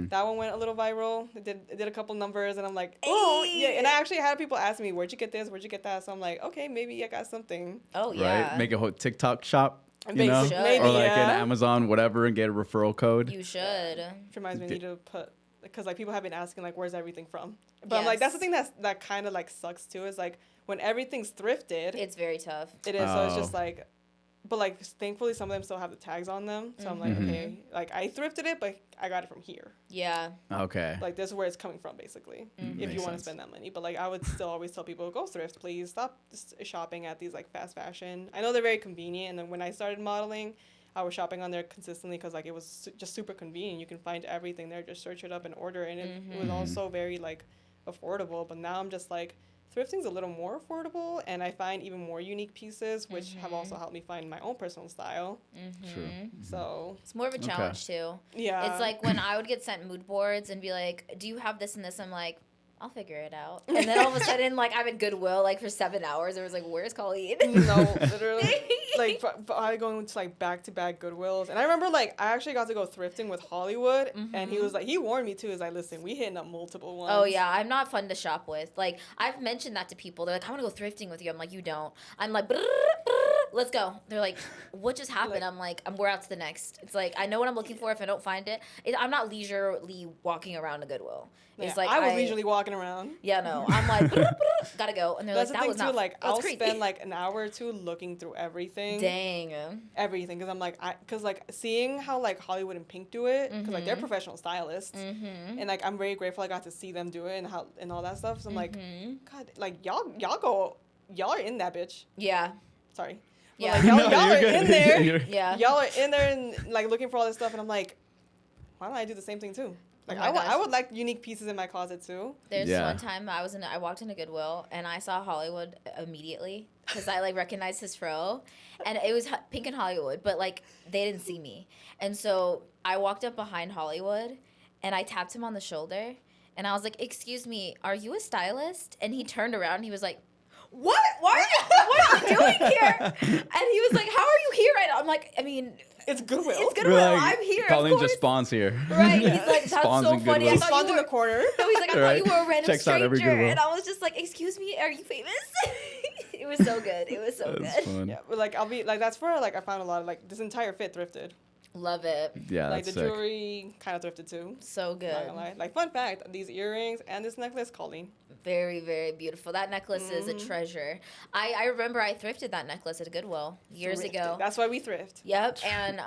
That one went a little viral. It did a couple numbers, and I'm like, oh yeah. And I actually had people asking me, where'd you get this? Where'd you get that? So I'm like, okay, maybe I got something. Oh yeah. Right. Make a whole TikTok shop. You know? Maybe, or like an Amazon, whatever, and get a referral code. You should. Which reminds me, I need to put, because like people have been asking like, where's everything from? But I'm like, that's the thing that kind of like sucks too, is like when everything's thrifted, it's very tough. It is. So it's just like, but like thankfully some of them still have the tags on them. So I'm like, okay, like I thrifted it, but I got it from here. Yeah. Okay. Like this is where it's coming from, basically. If you want to spend that money, but like I would still always tell people, go thrift, please. Stop just shopping at these like fast fashion. I know they're very convenient, and then when I started modeling, I was shopping on there consistently because like it was just super convenient. You can find everything there, just search it up and order, and it was also very like affordable. But now I'm just like, thrifting's a little more affordable, and I find even more unique pieces, which have also helped me find my own personal style. True. So It's more of a challenge too. yeah, It's like when I would get sent mood boards and be like, "Do you have this and this?" I'm like, "I'll figure it out." And then all of a sudden, like I'm at Goodwill like for 7 hours. It was like, "Where's Colleen?" no, literally, like I going to like back-to-back Goodwills, and I remember like I actually got to go thrifting with Hollywood, and he was like, he warned me too. Is like, listen, we hitting up multiple ones. Oh yeah, I'm not fun to shop with. Like I've mentioned that to people. They're like, "I want to go thrifting with you." I'm like, "You don't." I'm like, "Brrr, brrr, let's go." They're like, "What just happened?" I'm like, "We're out to the next." It's like I know what I'm looking for. If I don't find it, I'm not leisurely walking around a Goodwill. It's Yeah, like I was leisurely walking around. Yeah, no, I'm like, "Brrr, brrr, gotta go," and they're That's like, the "That thing was too. not Like that was I'll creepy." spend like an hour or two looking through everything. Dang. Everything, because I'm like, because like seeing how like Hollywood and Pink do it, because like they're professional stylists, and like I'm very grateful I got to see them do it and how and all that stuff. So I'm like, God, like y'all are in that bitch. Yeah. Sorry. But, Yeah. like, y'all, No, y'all you're are good. in there. Yeah. Y'all are in there and like looking for all this stuff, and I'm like, why don't I do the same thing too? Like Oh my I gosh. would like unique pieces in my closet too. There's Yeah. one time I walked into Goodwill and I saw Hollywood immediately because I like recognized his fro, and it was Pink and Hollywood, but like they didn't see me, and so I walked up behind Hollywood, and I tapped him on the shoulder, and I was like, "Excuse me, are you a stylist?" And he turned around and he was like, "What? What are you doing here?" And he was like, "How are you here right now?" I'm like, I mean, It's Goodwill. it's We're Goodwill. like, I'm here. of Colleen just course." spawns here. Right. He's like, "That's Spawns so in funny." Goodwill. I He's thought spawned you in the were. corner. No, he's like, "I thought you were a random Checks out every stranger," Goodwill. and I was just like, "Excuse me, are you famous?" It was so good. It was so That's good. fun. Yeah, but like I'll be like that's where like I found a lot of like this entire fit thrifted. Love it. Yeah, Like that's the sick. jewelry kind of thrifted too. So Not good. gonna lie. Like fun fact, these earrings and this necklace, COLLEEN. Very, very beautiful. That necklace is a treasure. I remember I thrifted that necklace at Goodwill years Thrifted. ago. That's why we thrift. Yep, and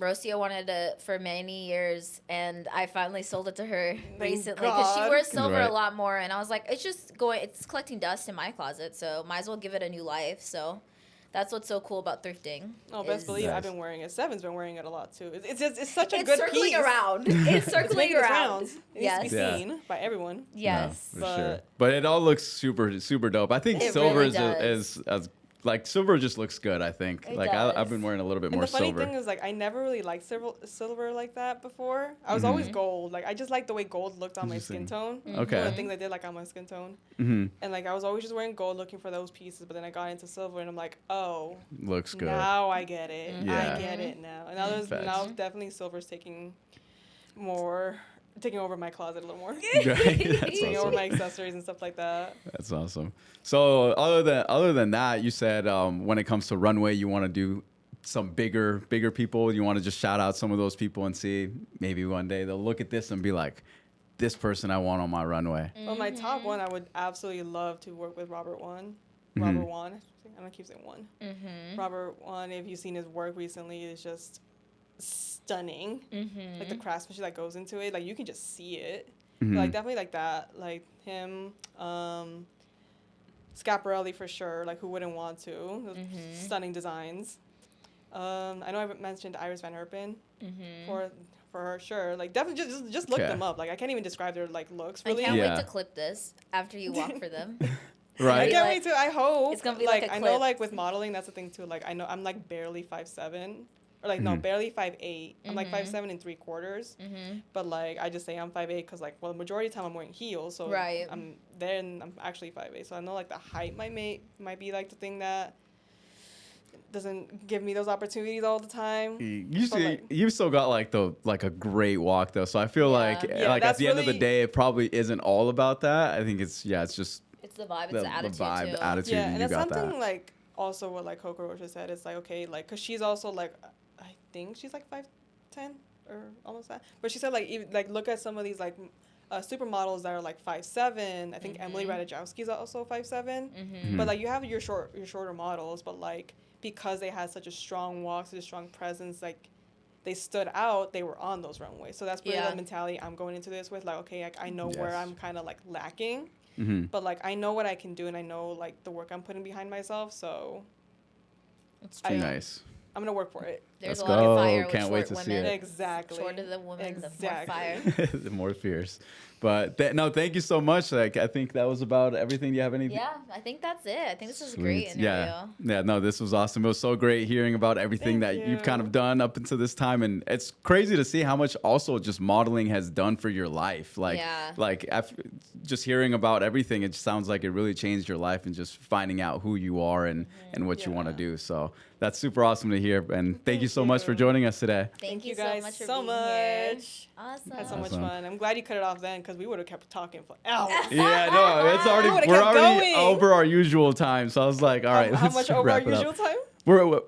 Rocio wanted it for many years, and I finally sold it to her recently because she God. wears silver Right. a lot more, and I was like, it's collecting dust in my closet, so might as well give it a new life. So that's what's so cool about thrifting. Oh, best is believe Nice. I've been wearing it. Seven's been wearing it a lot too. It's just it's such a It's good circling piece. around. It's It's circling making its around. rounds. It Yes. needs to be Yeah. seen by everyone. Yes. No, for But- sure. But it all looks super, super dope. I think It silver really is, does. as like silver just looks good. I think It like does. I've been wearing a little bit And more the funny silver. thing is, like, I never really liked silver like that before. I was always gold. Like, I just liked the way gold looked on my skin tone. Okay. One of the things I did like on my skin tone. Mm-hmm. And, like, I was always just wearing gold looking for those pieces. But then I got into silver, and I'm like, oh, Looks good. now I get it. Yeah. I get it now. And Facts. now definitely silver's taking over my closet a little more. Great. That's Taking over awesome. my accessories and stuff like that. That's awesome. So other than that, you said when it comes to runway, you want to do some bigger people. You want to just shout out some of those people and see maybe one day they'll look at this and be like, this person I want on my runway. Well, my top one, I would absolutely love to work with Robert Wan. Robert Wan. I don't keep saying one. Robert Wan, if you've seen his work recently, is just stunning. Like the craftsmanship that goes into it, like you can just see it. But, like definitely like that, like him, Schiaparelli for sure. Like who wouldn't want to? Those stunning designs. I know I mentioned Iris Van Herpen for her, sure. Like definitely just look Okay. them up. Like I can't even describe their like looks I really. can't Yeah. wait to clip this after you walk for them. I Right. can't Like- wait to. I hope It's gonna be like a I know clip. like with modeling that's the thing too. Like I know I'm like barely 5'7", or like no barely 5'8". I'm like 5'7" and 3/4. But like I just say I'm 5'8" because like well the majority of the time I'm wearing heels, so Right. I'm actually 5'8". So I know like the height might be like the thing that doesn't give me those opportunities all the time. You've still got like a great walk though. So I feel like Yeah, like at that's the end of the really- day, it probably isn't all about that. I think it's just It's the vibe. It's the the attitude vibe, too. the attitude. Yeah, and and you that's got something that. like also what like Coco Rocha said. It's like okay, like because she's also like I think she's like 5'10" or almost that. But she said like even like look at some of these like supermodels that are like 5'7". I think Emily Ratajkowski is also 5'7". But like you have your shorter models, but like because they had such a strong walk, such a strong presence, like they stood out. They were on those runways. So that's really Yeah. the mentality I'm going into this with. Like okay, like, I know where Yes. I'm kind of like lacking. But like I know what I can do, and I know like the work I'm putting behind myself. So It's I- true. Nice. I'm gonna work for it. There's Let's a lot go. of fire with Can't wait short to see women. it. Exactly. Shorter the woman, Exactly. the more fire. The more fierce. But no, thank you so much. Like, I think that was about everything. Do you have anything? Yeah, I think that's it. I think this was a Sweet. great interview. Yeah, no, this was awesome. It was so great hearing about everything Thank that you've kind you. of done up until this time, and it's crazy to see how much also just modeling has done for your life. Like, Yeah. just hearing about everything, it just sounds like it really changed your life, and just finding out who you are and what you want to Yeah. do. So that's super awesome to hear. And thank you Thank so much for you. joining us today. Thank you guys so much for so being here. much. Awesome. Had so much Awesome. fun. I'm glad you cut it off then because we would have kept talking for hours. Yeah, no, it's already Would've we're kept already going. over our usual time. So I was like, all right, How let's much over our wrap it up. usual time?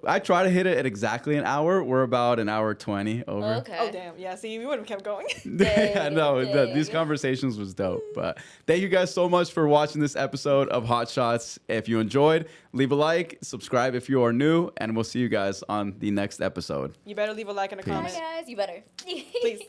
I try to hit it at exactly an hour. We're about an hour 20 over. Okay. Oh damn! Yeah, see, we would have kept going. Yeah, no, these Dang. conversations was dope. But thank you guys so much for watching this episode of Hot Shots. If you enjoyed, leave a like, subscribe if you are new, and we'll see you guys on the next episode. You better leave a like and a Peace. Hi comment, guys, you better. please.